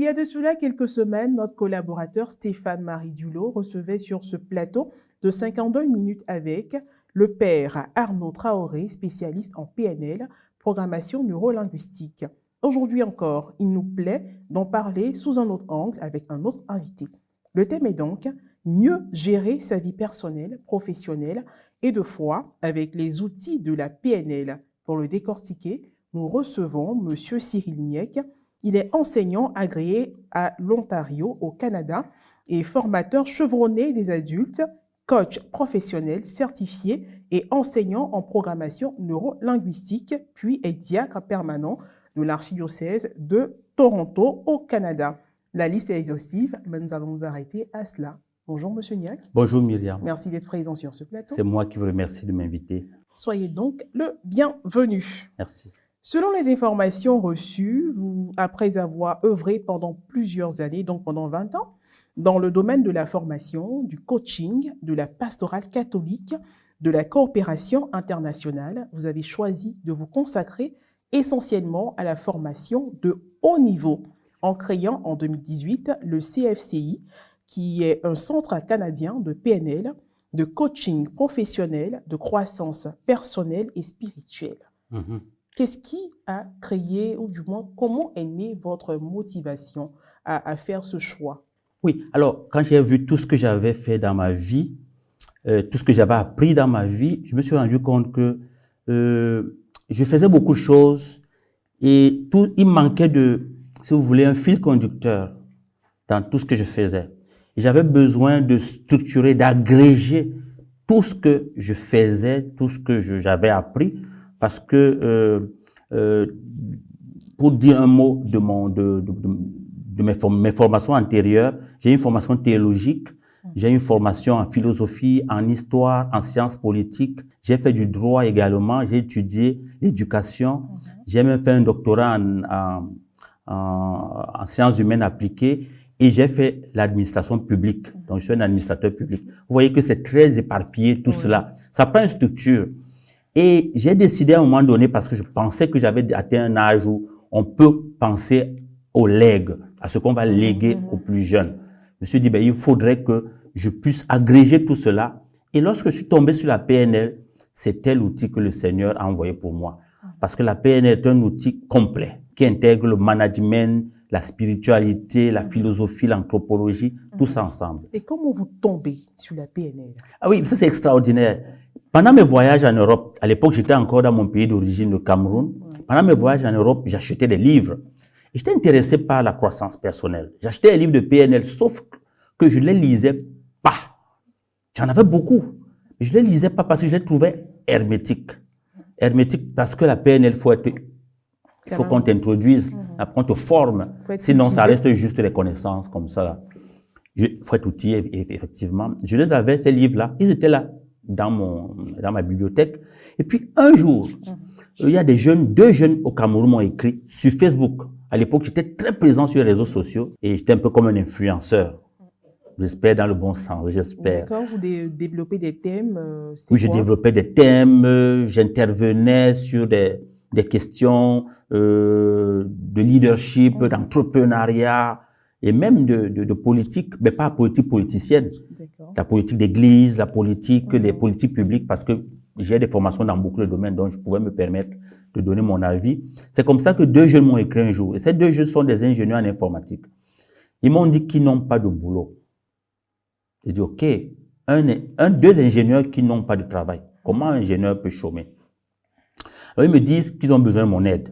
y a de cela quelques semaines, notre collaborateur Stéphane-Marie Dulot recevait sur ce plateau de 52 minutes avec le père Arnaud Traoré, spécialiste en PNL, programmation neurolinguistique. Aujourd'hui encore, il nous plaît d'en parler sous un autre angle avec un autre invité. Le thème est donc mieux gérer sa vie personnelle, professionnelle et de foi avec les outils de la PNL. Pour le décortiquer, nous recevons M. Cyril Niec. Il est enseignant agréé à l'Ontario, au Canada, et formateur chevronné des adultes, coach professionnel certifié et enseignant en programmation neurolinguistique, puis est diacre permanent de l'archidiocèse de Toronto, au Canada. La liste est exhaustive, mais nous allons nous arrêter à cela. Bonjour, M. Niec. Bonjour, Myriam. Merci d'être présent sur ce plateau. C'est moi qui vous remercie de m'inviter. Soyez donc le bienvenu. Merci. Selon les informations reçues, après avoir œuvré pendant plusieurs années, donc pendant 20 ans, dans le domaine de la formation, du coaching, de la pastorale catholique, de la coopération internationale, vous avez choisi de vous consacrer essentiellement à la formation de haut niveau, en créant en 2018 le CFCI, qui est un centre canadien de PNL, de coaching professionnel, de croissance personnelle et spirituelle. Qu'est-ce qui a créé, ou du moins, comment est née votre motivation à faire ce choix? Oui, alors, quand j'ai vu tout ce que j'avais fait dans ma vie, tout ce que j'avais appris dans ma vie, je me suis rendu compte que je faisais beaucoup de choses et il manquait de, si vous voulez, un fil conducteur dans tout ce que je faisais. Et j'avais besoin de structurer, d'agréger tout ce que je faisais, tout ce que j'avais appris, parce que, pour dire un mot de mes formations antérieures, j'ai une formation théologique, j'ai une formation en philosophie, en histoire, en sciences politiques, j'ai fait du droit également, j'ai étudié l'éducation, j'ai même fait un doctorat en sciences humaines appliquées, et j'ai fait l'administration publique, donc je suis un administrateur public. Vous voyez que c'est très éparpillé tout cela, ça prend une structure. Et j'ai décidé à un moment donné, parce que je pensais que j'avais atteint un âge où on peut penser au legs, à ce qu'on va léguer aux plus jeunes. Je me suis dit, il faudrait que je puisse agréger tout cela. Et lorsque je suis tombé sur la PNL, c'était l'outil que le Seigneur a envoyé pour moi. Parce que la PNL est un outil complet qui intègre le management, la spiritualité, la philosophie, l'anthropologie, tout ça ensemble. Et comment vous tombez sur la PNL? Ah oui, ça c'est extraordinaire. Pendant mes voyages en Europe, à l'époque j'étais encore dans mon pays d'origine, le Cameroun. Pendant mes voyages en Europe, j'achetais des livres. J'étais intéressé par la croissance personnelle. J'achetais des livres de PNL, sauf que je ne les lisais pas. J'en avais beaucoup, mais je ne les lisais pas parce que je les trouvais hermétiques. Hermétiques parce que la PNL, il faut qu'on t'introduise, après on te forme. Sinon, ça reste juste des connaissances comme ça. Il faut être outillé, effectivement. Je les avais, ces livres-là, ils étaient là dans ma bibliothèque. Et puis, un jour, il y a deux jeunes au Cameroun m'ont écrit sur Facebook. À l'époque, j'étais très présent sur les réseaux sociaux et j'étais un peu comme un influenceur. J'espère dans le bon sens, j'espère. D'accord, vous développez des thèmes. Oui, je développais des thèmes, j'intervenais sur des questions de leadership, d'entrepreneuriat et même de politique, mais pas politique politicienne. La politique d'église, la politique, les politiques publiques, parce que j'ai des formations dans beaucoup de domaines, donc je pouvais me permettre de donner mon avis. C'est comme ça que deux jeunes m'ont écrit un jour. Et ces deux jeunes sont des ingénieurs en informatique. Ils m'ont dit qu'ils n'ont pas de boulot. J'ai dit, OK, deux ingénieurs qui n'ont pas de travail. Comment un ingénieur peut chômer? Alors, ils me disent qu'ils ont besoin de mon aide.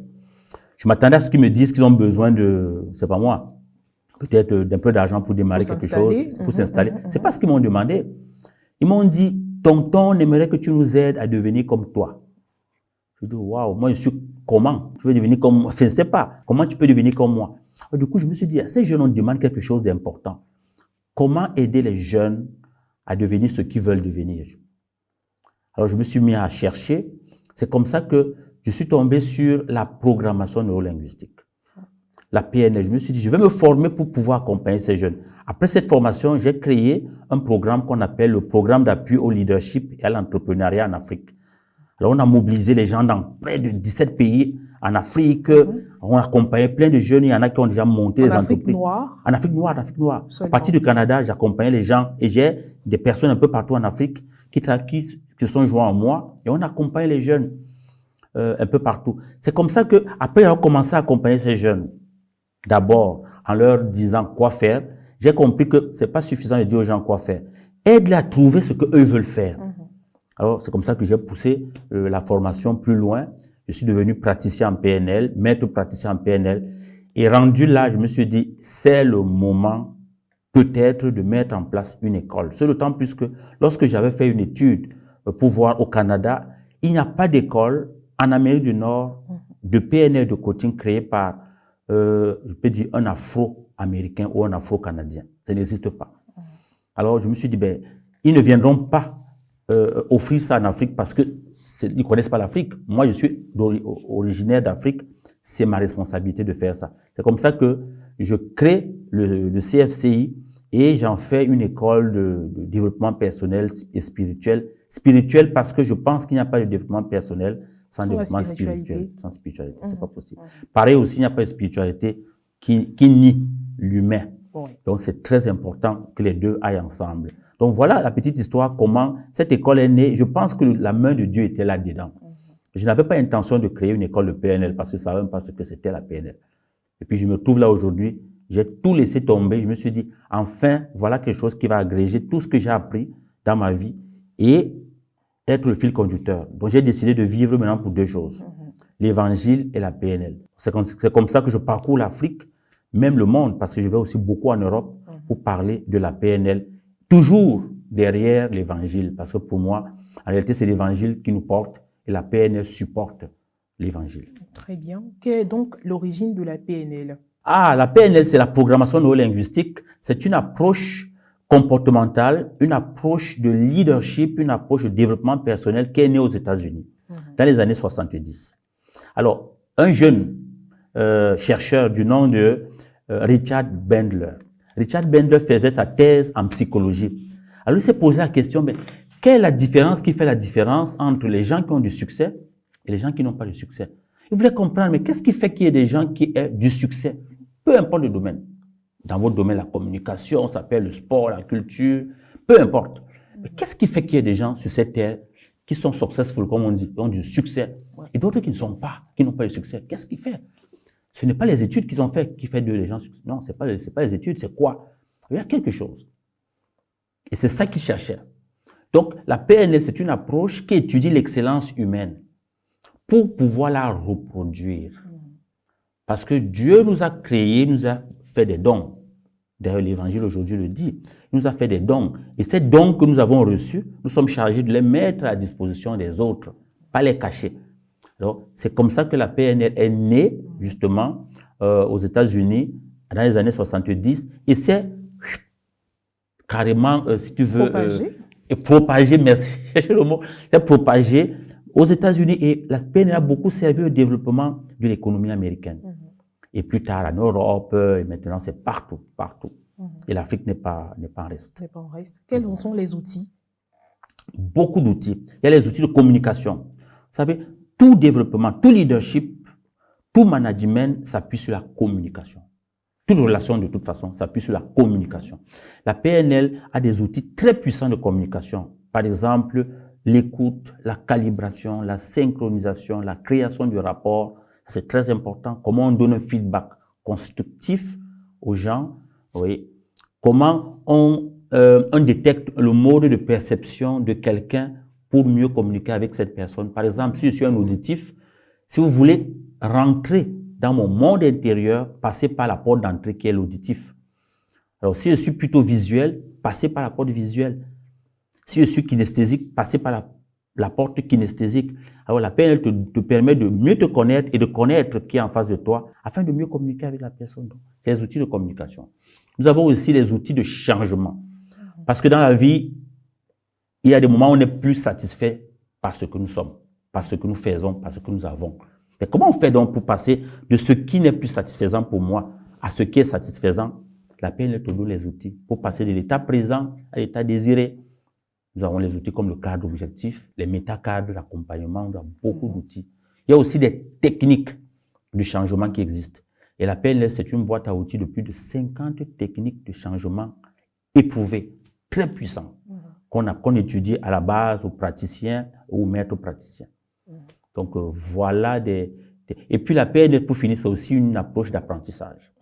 Je m'attendais à ce qu'ils me disent qu'ils ont besoin de, c'est pas moi, peut-être d'un peu d'argent pour démarrer quelque chose, pour s'installer. C'est pas ce qu'ils m'ont demandé. Ils m'ont dit, tonton, on aimerait que tu nous aides à devenir comme toi. Je dis, waouh, moi je suis comment? Tu veux devenir comme moi? Je ne sais pas. Comment tu peux devenir comme moi? Alors, du coup, je me suis dit, ces jeunes, on demande quelque chose d'important. Comment aider les jeunes à devenir ce qu'ils veulent devenir? Alors, je me suis mis à chercher. C'est comme ça que je suis tombé sur la programmation neurolinguistique. La PNL. Je me suis dit, je vais me former pour pouvoir accompagner ces jeunes. Après cette formation, j'ai créé un programme qu'on appelle le programme d'appui au leadership et à l'entrepreneuriat en Afrique. Alors, on a mobilisé les gens dans près de 17 pays en Afrique. On a accompagné plein de jeunes. Il y en a qui ont déjà monté des entreprises. En Afrique noire, en Afrique noire. À partir du Canada, j'accompagnais les gens et j'ai des personnes un peu partout en Afrique qui sont joints à moi et on accompagne les jeunes un peu partout. C'est comme ça que après avoir commencé à accompagner ces jeunes, d'abord en leur disant quoi faire, j'ai compris que c'est pas suffisant de dire aux gens quoi faire. Aide-les à trouver ce que eux veulent faire. Alors, c'est comme ça que j'ai poussé la formation plus loin. Je suis devenu praticien en PNL, maître praticien en PNL. Et rendu là, je me suis dit, c'est le moment peut-être de mettre en place une école. C'est d'autant plus que lorsque j'avais fait une étude pour voir au Canada, il n'y a pas d'école en Amérique du Nord de PNL de coaching créé par, je peux dire, un Afro-Américain ou un Afro-Canadien. Ça n'existe pas. Alors, je me suis dit, ben, ils ne viendront pas offrir ça en Afrique parce que ils ne connaissent pas l'Afrique. Moi, je suis originaire d'Afrique. C'est ma responsabilité de faire ça. C'est comme ça que je crée le CFCI et j'en fais une école de développement personnel et spirituel. Spirituel parce que je pense qu'il n'y a pas de développement personnel sans développement spirituel. Sans spiritualité, c'est pas possible. Pareil aussi, il n'y a pas de spiritualité qui nie l'humain. Donc, c'est très important que les deux aillent ensemble. Donc, voilà la petite histoire, comment cette école est née. Je pense que la main de Dieu était là-dedans. Je n'avais pas intention de créer une école de PNL parce que je ne savais même pas ce que c'était la PNL. Et puis, je me trouve là aujourd'hui. J'ai tout laissé tomber. Je me suis dit, enfin, voilà quelque chose qui va agréger tout ce que j'ai appris dans ma vie et être le fil conducteur. Donc, j'ai décidé de vivre maintenant pour deux choses. L'évangile et la PNL. C'est comme ça que je parcours l'Afrique, même le monde, parce que je vais aussi beaucoup en Europe pour parler de la PNL. Toujours derrière l'évangile, parce que pour moi, en réalité, c'est l'évangile qui nous porte et la PNL supporte l'évangile. Très bien. Quelle est donc l'origine de la PNL? Ah, la PNL, c'est la programmation neurolinguistique. C'est une approche comportementale, une approche de leadership, une approche de développement personnel qui est née aux États-Unis dans les années 70. Alors, un jeune chercheur du nom de Richard Bandler. Richard Bandler faisait sa thèse en psychologie. Alors, il s'est posé la question, mais quelle est la différence qui fait la différence entre les gens qui ont du succès et les gens qui n'ont pas de succès? Il voulait comprendre, mais qu'est-ce qui fait qu'il y ait des gens qui aient du succès? Peu importe le domaine. Dans votre domaine, la communication, ça peut être le sport, la culture, peu importe. Mais qu'est-ce qui fait qu'il y ait des gens sur cette terre qui sont successful, comme on dit, qui ont du succès, et d'autres qui ne sont pas, qui n'ont pas de succès? Qu'est-ce qui fait? Ce n'est pas les études qu'ils ont fait qui fait de les gens succès. Non, c'est pas les études, c'est quoi? Il y a quelque chose. Et c'est ça qu'ils cherchaient. Donc, la PNL, c'est une approche qui étudie l'excellence humaine pour pouvoir la reproduire. Parce que Dieu nous a créés, nous a fait des dons. D'ailleurs, l'Évangile aujourd'hui le dit. Il nous a fait des dons. Et ces dons que nous avons reçus, nous sommes chargés de les mettre à la disposition des autres, pas les cacher. Alors, c'est comme ça que la PNL est née, justement, aux États-Unis, dans les années 70. Et c'est carrément, si tu veux... propagé, merci, cherchez le mot. C'est propagé aux États-Unis et la PNL a beaucoup servi au développement de l'économie américaine. Et plus tard en Europe, et maintenant c'est partout, partout. Et l'Afrique n'est pas en reste. N'est pas en reste. Quels sont les outils? Beaucoup d'outils. Il y a les outils de communication. Vous savez, tout développement, tout leadership, tout management s'appuie sur la communication. Toute relation, de toute façon, s'appuie sur la communication. La PNL a des outils très puissants de communication. Par exemple, l'écoute, la calibration, la synchronisation, la création du rapport. C'est très important. Comment on donne un feedback constructif aux gens. Oui. Comment on détecte le mode de perception de quelqu'un pour mieux communiquer avec cette personne. Par exemple, si je suis un auditif, si vous voulez rentrer dans mon monde intérieur, passez par la porte d'entrée qui est l'auditif. Alors, si je suis plutôt visuel, passez par la porte visuelle. Si je suis kinesthésique, passez par la porte kinesthésique. Alors, la PNL te permet de mieux te connaître et de connaître qui est en face de toi afin de mieux communiquer avec la personne. C'est les outils de communication. Nous avons aussi les outils de changement. Parce que dans la vie, il y a des moments où on n'est plus satisfait par ce que nous sommes, par ce que nous faisons, par ce que nous avons. Mais comment on fait donc pour passer de ce qui n'est plus satisfaisant pour moi à ce qui est satisfaisant? La PNL te donne les outils pour passer de l'état présent à l'état désiré. Nous avons les outils comme le cadre objectif, les métacadres, l'accompagnement, nous avons beaucoup d'outils. Il y a aussi des techniques. du changement qui existe. Et la PNL, c'est une boîte à outils de plus de 50 techniques de changement éprouvées, très puissantes, qu'on étudie à la base aux praticiens ou aux maîtres praticiens. Donc, voilà Et puis, la PNL, pour finir, c'est aussi une approche d'apprentissage.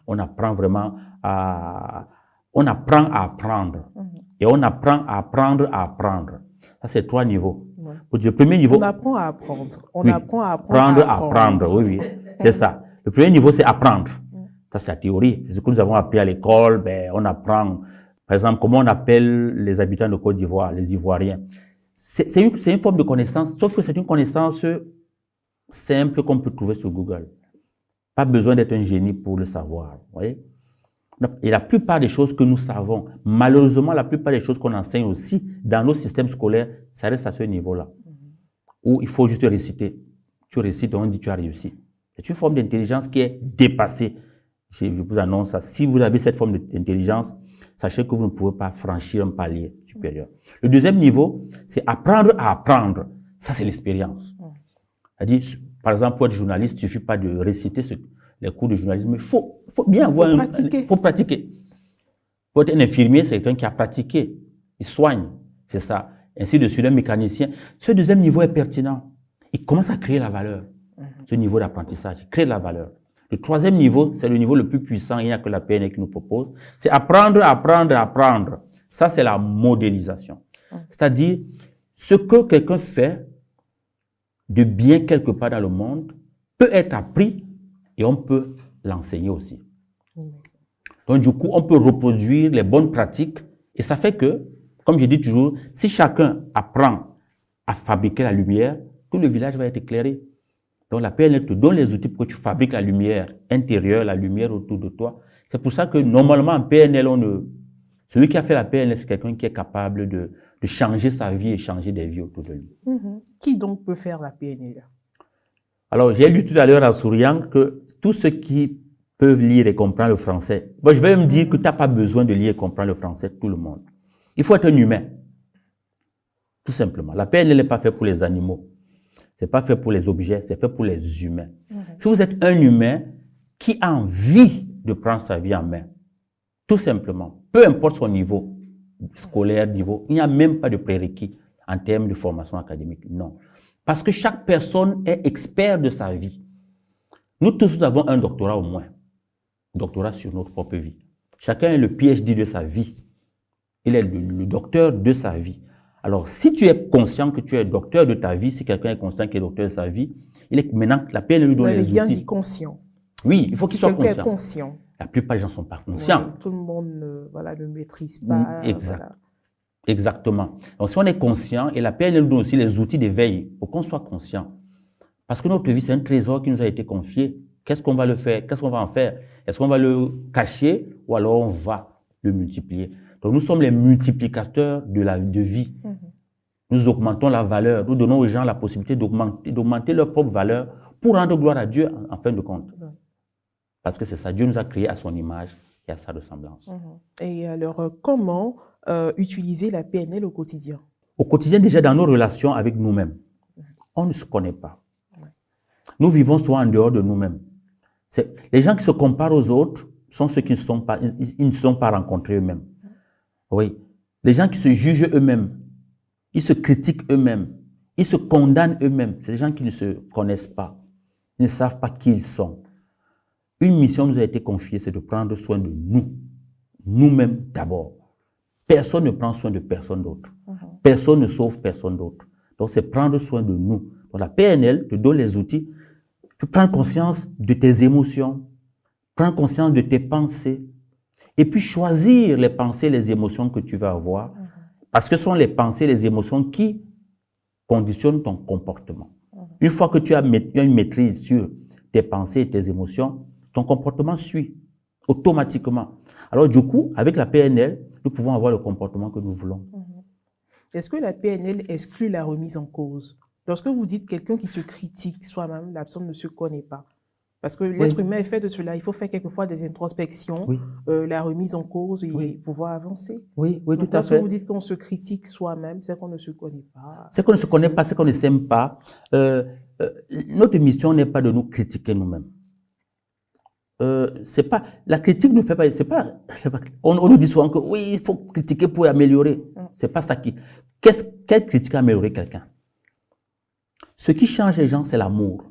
On apprend vraiment à... On apprend à apprendre. Et on apprend à apprendre à apprendre. Ça, c'est 3 niveaux. Le premier niveau... On apprend à apprendre. On oui, apprend à apprendre à apprendre. Oui, oui. C'est ça. Le premier niveau, c'est apprendre. Ça, c'est la théorie. C'est ce que nous avons appris à l'école. Ben, on apprend, par exemple, comment on appelle les habitants de Côte d'Ivoire, les Ivoiriens. C'est une forme de connaissance, sauf que c'est une connaissance simple qu'on peut trouver sur Google. Pas besoin d'être un génie pour le savoir. Vous voyez? Et la plupart des choses que nous savons, malheureusement, la plupart des choses qu'on enseigne aussi dans nos systèmes scolaires, ça reste à ce niveau-là. Où il faut juste réciter. Tu récites, on dit tu as réussi. C'est une forme d'intelligence qui est dépassée. Je vous annonce ça. Si vous avez cette forme d'intelligence, sachez que vous ne pouvez pas franchir un palier supérieur. Le deuxième niveau, c'est apprendre à apprendre. Ça, c'est l'expérience. C'est-à-dire, par exemple, pour être journaliste, il ne suffit pas de réciter les cours de journalisme. Il faut bien avoir pratiquer. Faut pratiquer. Pour être un infirmier, c'est quelqu'un qui a pratiqué. Il soigne. C'est ça. Ainsi de suite, un mécanicien. Ce deuxième niveau est pertinent. Il commence à créer la valeur. Ce niveau d'apprentissage, il crée la valeur. Le troisième niveau, c'est le niveau le plus puissant, il n'y a que la PNL qui nous propose. C'est apprendre, apprendre, apprendre. Ça, c'est la modélisation. C'est-à-dire, ce que quelqu'un fait de bien quelque part dans le monde peut être appris et on peut l'enseigner aussi. Donc, du coup, on peut reproduire les bonnes pratiques et ça fait que, comme je dis toujours, si chacun apprend à fabriquer la lumière, tout le village va être éclairé. Donc, la PNL te donne les outils pour que tu fabriques la lumière intérieure, la lumière autour de toi. C'est pour ça que, normalement, en PNL, celui qui a fait la PNL, c'est quelqu'un qui est capable de changer sa vie et changer des vies autour de lui. Qui donc peut faire la PNL? Alors, j'ai lu tout à l'heure en souriant que tous ceux qui peuvent lire et comprendre le français, bon, je vais me dire que tu n'as pas besoin de lire et comprendre le français, tout le monde. Il faut être un humain. Tout simplement. La PNL n'est pas faite pour les animaux. C'est pas fait pour les objets, c'est fait pour les humains. Si vous êtes un humain qui a envie de prendre sa vie en main, tout simplement, peu importe son niveau scolaire, il n'y a même pas de prérequis en termes de formation académique, non. Parce que chaque personne est expert de sa vie. Nous tous avons un doctorat au moins, doctorat sur notre propre vie. Chacun est le PhD de sa vie. Il est le docteur de sa vie. Alors, si tu es conscient que tu es docteur de ta vie, si quelqu'un est conscient qu'il est docteur de sa vie, il est maintenant, la PNL lui donne les outils. Vous avez bien dit conscient. Oui, il faut qu'il soit conscient. Conscient. La plupart des gens ne sont pas conscients. Oui, tout le monde ne maîtrise pas. Exact. Voilà. Exactement. Donc, si on est conscient, et la PNL nous donne aussi les outils d'éveil pour qu'on soit conscient. Parce que notre vie, c'est un trésor qui nous a été confié. Qu'est-ce qu'on va le faire? Qu'est-ce qu'on va en faire? Est-ce qu'on va le cacher ou alors on va le multiplier? Donc, nous sommes les multiplicateurs de vie. Nous augmentons la valeur. Nous donnons aux gens la possibilité d'augmenter leur propre valeur pour rendre gloire à Dieu en fin de compte. Parce que c'est ça, Dieu nous a créés à son image et à sa ressemblance. Et alors, comment utiliser la PNL au quotidien? Au quotidien, déjà dans nos relations avec nous-mêmes, on ne se connaît pas. Nous vivons souvent en dehors de nous-mêmes. Les gens qui se comparent aux autres sont ceux qui ne sont pas rencontrés eux-mêmes. Oui. Les gens qui se jugent eux-mêmes, ils se critiquent eux-mêmes, ils se condamnent eux-mêmes. C'est des gens qui ne se connaissent pas, ils ne savent pas qui ils sont. Une mission nous a été confiée, c'est de prendre soin de nous, nous-mêmes d'abord. Personne ne prend soin de personne d'autre. Personne ne sauve personne d'autre. Donc, c'est prendre soin de nous. Donc, la PNL te donne les outils. Tu prends conscience de tes émotions, prends conscience de tes pensées, et puis choisir les pensées, les émotions que tu vas avoir, parce que ce sont les pensées, les émotions qui conditionnent ton comportement. Une fois que tu as une maîtrise sur tes pensées et tes émotions, ton comportement suit automatiquement. Alors du coup, avec la PNL, nous pouvons avoir le comportement que nous voulons. Est-ce que la PNL exclut la remise en cause? Lorsque vous dites quelqu'un qui se critique soi-même, la personne ne se connaît pas. Parce que l'être humain est fait de cela. Il faut faire quelquefois des introspections, la remise en cause et pouvoir avancer. Oui, Donc, tout à fait. Lorsque vous dites qu'on se critique soi-même, c'est qu'on ne se connaît pas. C'est qu'on ne se connaît pas, c'est qu'on ne s'aime pas. notre mission n'est pas de nous critiquer nous-mêmes. C'est pas, la critique ne fait pas, on nous dit souvent que oui, il faut critiquer pour améliorer. C'est pas ça qui, quelle critique a amélioré quelqu'un? Ce qui change les gens, c'est l'amour.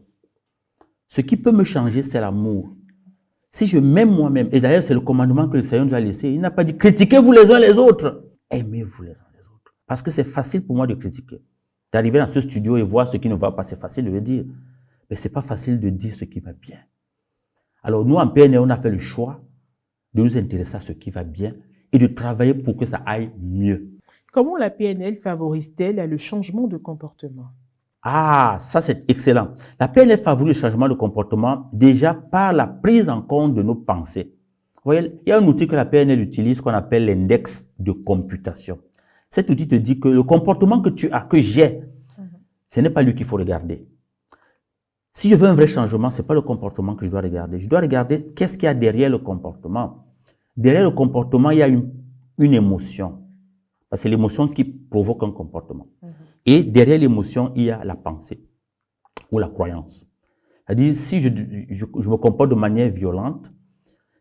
Ce qui peut me changer, c'est l'amour. Si je m'aime moi-même, et d'ailleurs c'est le commandement que le Seigneur nous a laissé, il n'a pas dit critiquez-vous les uns les autres. Aimez-vous les uns les autres. Parce que c'est facile pour moi de critiquer. D'arriver dans ce studio et voir ce qui ne va pas, c'est facile de le dire. Mais c'est pas facile de dire ce qui va bien. Alors nous, en PNL, on a fait le choix de nous intéresser à ce qui va bien et de travailler pour que ça aille mieux. Comment la PNL favorise-t-elle le changement de comportement? Ah, ça c'est excellent. La PNL favorise le changement de comportement déjà par la prise en compte de nos pensées. Vous voyez, il y a un outil que la PNL utilise qu'on appelle l'index de computation. Cet outil te dit que le comportement que tu as, que j'ai, ce n'est pas lui qu'il faut regarder. Si je veux un vrai changement, ce n'est pas le comportement que je dois regarder. Je dois regarder qu'est-ce qu'il y a derrière le comportement. Derrière le comportement, il y a une émotion. Parce que c'est l'émotion qui provoque un comportement. Et derrière l'émotion, il y a la pensée ou la croyance. C'est-à-dire, si je me comporte de manière violente,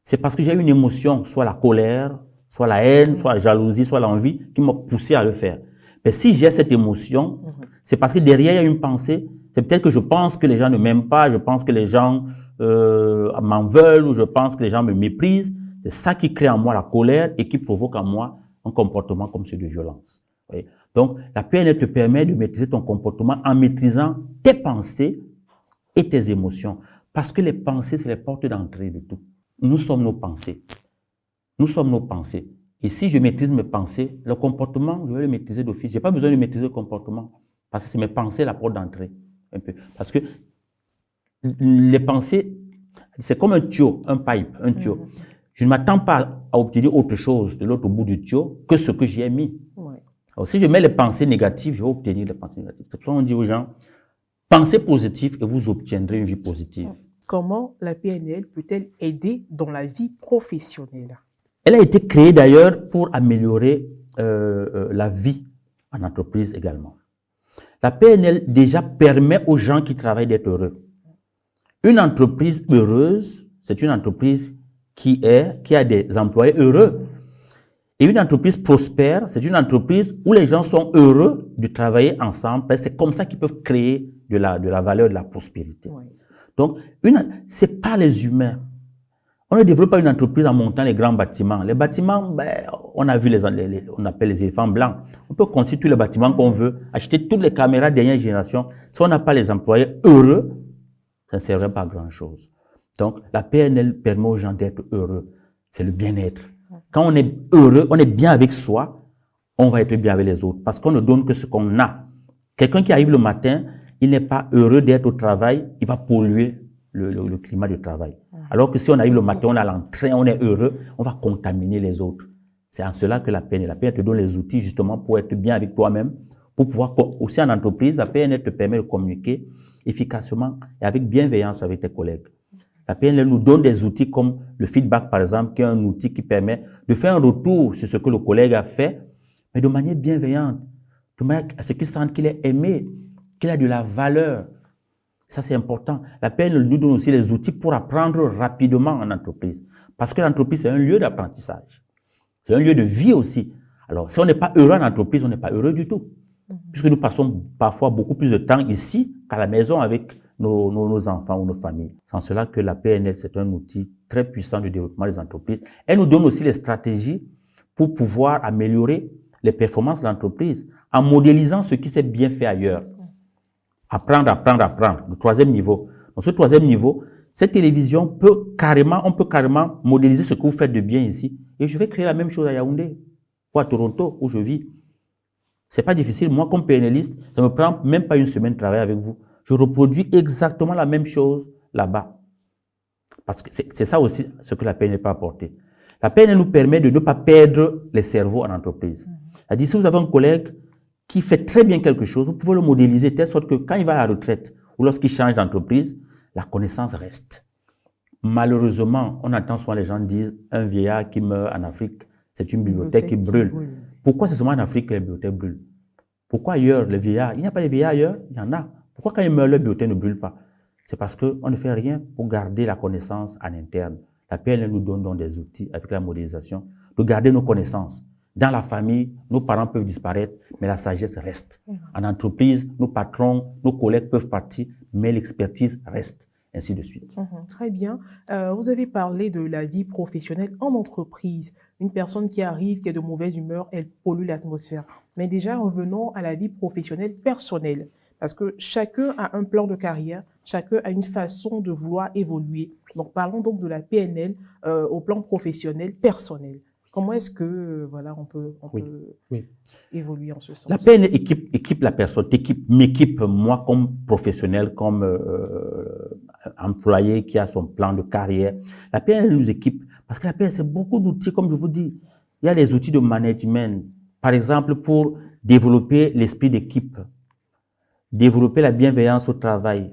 c'est parce que j'ai une émotion, soit la colère, soit la haine, soit la jalousie, soit l'envie, qui m'a poussé à le faire. Mais si j'ai cette émotion, c'est parce que derrière, il y a une pensée. C'est peut-être que je pense que les gens ne m'aiment pas, je pense que les gens m'en veulent, ou je pense que les gens me méprisent. C'est ça qui crée en moi la colère et qui provoque en moi un comportement comme celui de violence. Oui. Donc, la PNL te permet de maîtriser ton comportement en maîtrisant tes pensées et tes émotions. Parce que les pensées, c'est les portes d'entrée de tout. Nous sommes nos pensées. Nous sommes nos pensées. Et si je maîtrise mes pensées, le comportement, je vais le maîtriser d'office. Je n'ai pas besoin de maîtriser le comportement. Parce que c'est mes pensées la porte d'entrée. Un peu. Parce que les pensées, c'est comme un tuyau, un pipe, un tuyau. Je ne m'attends pas à obtenir autre chose de l'autre bout du tuyau que ce que j'y ai mis. Ouais. Alors, si je mets les pensées négatives, je vais obtenir les pensées négatives. C'est pour ça qu'on dit aux gens, pensez positif et vous obtiendrez une vie positive. Comment la PNL peut-elle aider dans la vie professionnelle? Elle a été créée d'ailleurs pour améliorer la vie en entreprise également. La PNL déjà permet aux gens qui travaillent d'être heureux. Une entreprise heureuse, c'est une entreprise qui a des employés heureux. Et une entreprise prospère, c'est une entreprise où les gens sont heureux de travailler ensemble. C'est comme ça qu'ils peuvent créer de la valeur, de la prospérité. Oui. Donc, c'est pas les humains. On ne développe pas une entreprise en montant les grands bâtiments. Les bâtiments, on a vu on appelle les éléphants blancs. On peut construire tous les bâtiments qu'on veut, acheter toutes les caméras dernière génération. Si on n'a pas les employés heureux, ça ne servirait pas à grand chose. Donc, la PNL permet aux gens d'être heureux. C'est le bien-être. Quand on est heureux, on est bien avec soi, on va être bien avec les autres. Parce qu'on ne donne que ce qu'on a. Quelqu'un qui arrive le matin, il n'est pas heureux d'être au travail, il va polluer le climat du travail. Alors que si on arrive le matin, on a l'entrain, on est heureux, on va contaminer les autres. C'est en cela que la PNL te donne les outils justement pour être bien avec toi-même, pour pouvoir, aussi en entreprise, la PNL te permet de communiquer efficacement et avec bienveillance avec tes collègues. La PNL nous donne des outils comme le feedback, par exemple, qui est un outil qui permet de faire un retour sur ce que le collègue a fait, mais de manière bienveillante, de manière à ce qu'il sente qu'il est aimé, qu'il a de la valeur. Ça, c'est important. La PNL nous donne aussi les outils pour apprendre rapidement en entreprise. Parce que l'entreprise, c'est un lieu d'apprentissage. C'est un lieu de vie aussi. Alors, si on n'est pas heureux en entreprise, on n'est pas heureux du tout. Puisque nous passons parfois beaucoup plus de temps ici qu'à la maison avec nos enfants ou nos familles. C'est en cela que la PNL, c'est un outil très puissant de développement des entreprises. Elle nous donne aussi les stratégies pour pouvoir améliorer les performances de l'entreprise en modélisant ce qui s'est bien fait ailleurs. Apprendre. Le troisième niveau. Dans ce troisième niveau, cette télévision on peut carrément modéliser ce que vous faites de bien ici. Et je vais créer la même chose à Yaoundé ou à Toronto où je vis. C'est pas difficile. Moi, comme PNListe, ça me prend même pas une semaine de travail avec vous. Je reproduis exactement la même chose là-bas. Parce que c'est ça aussi ce que la PNL peut apporter. La PNL nous permet de ne pas perdre les cerveaux en entreprise. C'est-à-dire, si vous avez un collègue qui fait très bien quelque chose, vous pouvez le modéliser de telle sorte que quand il va à la retraite ou lorsqu'il change d'entreprise, la connaissance reste. Malheureusement, on entend souvent les gens dire un vieillard qui meurt en Afrique, c'est une bibliothèque qui brûle. Pourquoi c'est seulement en Afrique que les bibliothèques brûlent? Pourquoi ailleurs, les vieillards? Il n'y a pas de vieillards ailleurs? Il y en a. Pourquoi quand ils meurent, leur bulletin ne brûle pas? C'est parce qu'on ne fait rien pour garder la connaissance en interne. La PNL nous donne donc des outils avec la modélisation de garder nos connaissances. Dans la famille, nos parents peuvent disparaître, mais la sagesse reste. En entreprise, nos patrons, nos collègues peuvent partir, mais l'expertise reste, ainsi de suite. Très bien. Vous avez parlé de la vie professionnelle en entreprise. Une personne qui arrive, qui est de mauvaise humeur, elle pollue l'atmosphère. Mais déjà, revenons à la vie professionnelle personnelle. Parce que chacun a un plan de carrière, chacun a une façon de vouloir évoluer. Donc, parlons donc de la PNL au plan professionnel personnel. Comment est-ce que voilà, on peut évoluer en ce sens? La PNL équipe la personne, m'équipe moi comme professionnel, comme employé qui a son plan de carrière. La PNL nous équipe parce que la PNL, c'est beaucoup d'outils, comme je vous dis. Il y a les outils de management, par exemple, pour développer l'esprit d'équipe, développer la bienveillance au travail,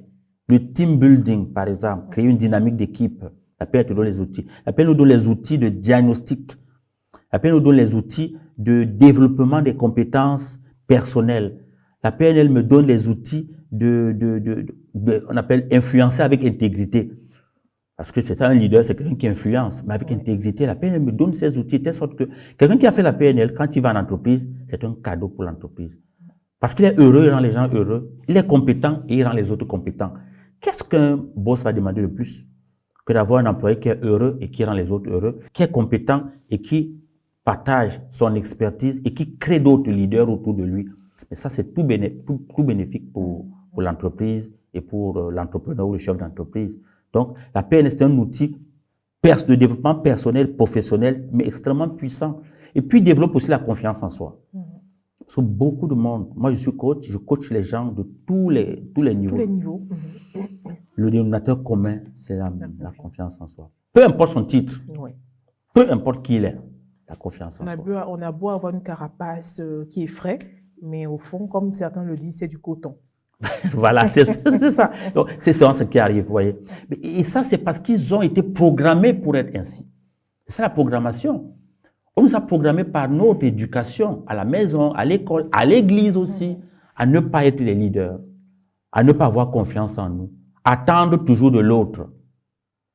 le team building, par exemple, créer une dynamique d'équipe. La PNL te donne les outils. La PNL nous donne les outils de diagnostic. La PNL nous donne les outils de développement des compétences personnelles. La PNL me donne les outils on appelle influencer avec intégrité. Parce que c'est un leader, c'est quelqu'un qui influence, mais avec intégrité. La PNL me donne ces outils de telle sorte que quelqu'un qui a fait la PNL, quand il va en entreprise, c'est un cadeau pour l'entreprise. Parce qu'il est heureux, il rend les gens heureux. Il est compétent et il rend les autres compétents. Qu'est-ce qu'un boss va demander de plus que d'avoir un employé qui est heureux et qui rend les autres heureux, qui est compétent et qui partage son expertise et qui crée d'autres leaders autour de lui. Mais ça, c'est tout bénéfique pour l'entreprise et pour l'entrepreneur ou le chef d'entreprise. Donc, la PNL, c'est un outil de développement personnel, professionnel, mais extrêmement puissant. Et puis, il développe aussi la confiance en soi. Parce que beaucoup de monde, moi je suis coach, je coach les gens de tous les niveaux. Tous les niveaux. Le dénominateur commun, c'est la confiance en soi. Peu importe son titre, peu importe qui il est, la confiance en soi. On a beau avoir une carapace qui est frais, mais au fond, comme certains le disent, c'est du coton. Voilà, c'est ça. Donc, c'est ça ce qui arrive, vous voyez. Et ça, c'est parce qu'ils ont été programmés pour être ainsi. C'est ça la programmation. On nous a programmés par notre éducation, à la maison, à l'école, à l'église aussi, à ne pas être les leaders, à ne pas avoir confiance en nous, à attendre toujours de l'autre,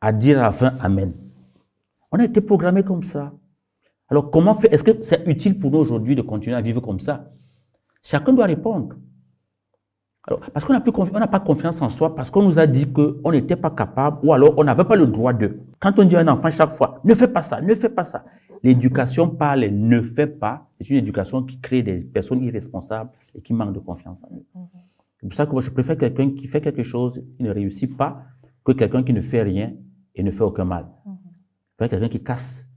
à dire à la fin Amen. On a été programmés comme ça. Alors, comment faire? Est-ce que c'est utile pour nous aujourd'hui de continuer à vivre comme ça? Chacun doit répondre. Alors, parce qu'on n'a pas confiance en soi, parce qu'on nous a dit qu'on n'était pas capable, ou alors on n'avait pas le droit de. Quand on dit à un enfant chaque fois, ne fais pas ça, ne fais pas ça. L'éducation par les ne fais pas, c'est une éducation qui crée des personnes irresponsables et qui manquent de confiance en eux. C'est pour ça que moi, je préfère quelqu'un qui fait quelque chose et ne réussit pas, que quelqu'un qui ne fait rien et ne fait aucun mal. Je préfère quelqu'un qui casse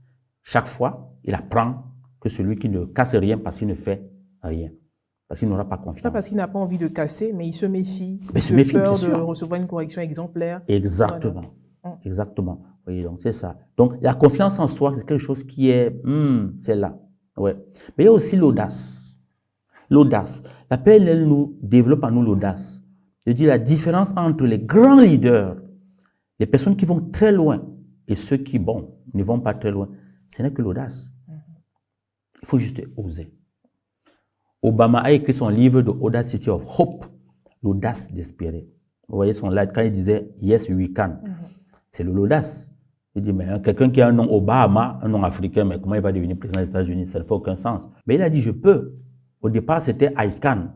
chaque fois, il apprend que celui qui ne casse rien parce qu'il ne fait rien. Parce qu'il n'aura pas confiance. Pas parce qu'il n'a pas envie de casser, mais il se méfie. Il se méfie, peur bien sûr. de recevoir une correction exemplaire. Exactement. Voilà. Exactement. Vous voyez, donc c'est ça. Donc, la confiance en soi, c'est quelque chose qui est, c'est là. Ouais. Mais il y a aussi l'audace. L'audace. La PNL nous développe en nous l'audace. Je dis la différence entre les grands leaders, les personnes qui vont très loin, et ceux qui, ne vont pas très loin. Ce n'est que l'audace. Il faut juste oser. Obama a écrit son livre The Audacity of Hope, l'audace d'espérer. Vous voyez son livre quand il disait Yes, we can. C'est l'audace. Il dit, mais quelqu'un qui a un nom Obama, un nom africain, mais comment il va devenir président des États-Unis? Ça ne fait aucun sens. Mais il a dit, je peux. Au départ, c'était I can.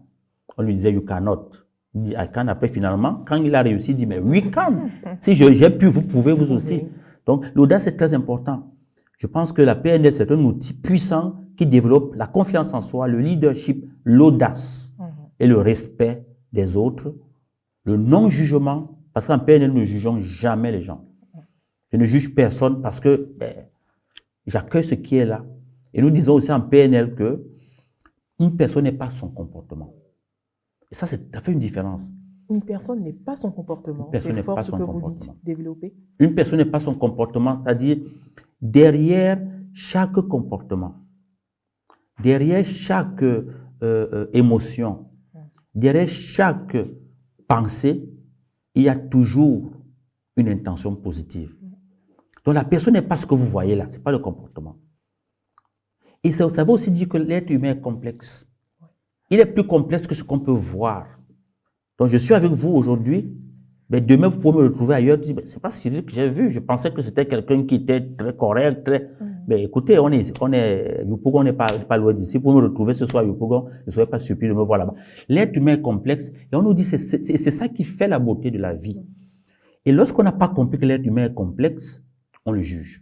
On lui disait, you cannot. Il dit, I can. Après, finalement, quand il a réussi, il dit, mais we can. Si j'ai pu, vous pouvez vous aussi. Donc, l'audace est très important. Je pense que la PNL, c'est un outil puissant qui développe la confiance en soi, le leadership, l'audace et le respect des autres, le non-jugement, parce qu'en PNL, nous ne jugeons jamais les gens. Je ne juge personne parce que j'accueille ce qui est là. Et nous disons aussi en PNL que une personne n'est pas son comportement. Et ça fait une différence. Une personne n'est pas son comportement. C'est fort ce que vous dites, développer. Une personne n'est pas son comportement, c'est-à-dire derrière chaque comportement, derrière chaque émotion, derrière chaque pensée, il y a toujours une intention positive. Donc la personne n'est pas ce que vous voyez là, ce n'est pas le comportement. Et ça veut aussi dire que l'être humain est complexe. Il est plus complexe que ce qu'on peut voir. Donc, je suis avec vous aujourd'hui, mais demain, vous pouvez me retrouver ailleurs. Je dis, c'est pas Cyril que j'ai vu. Je pensais que c'était quelqu'un qui était très correct, très... Mais écoutez, Yopougon, on n'est pas loin d'ici. Pour me retrouver ce soir à Yopougon, ne soyez pas surpris de me voir là-bas. L'être humain est complexe. Et on nous dit, c'est ça qui fait la beauté de la vie. Et lorsqu'on n'a pas compris que l'être humain est complexe, on le juge.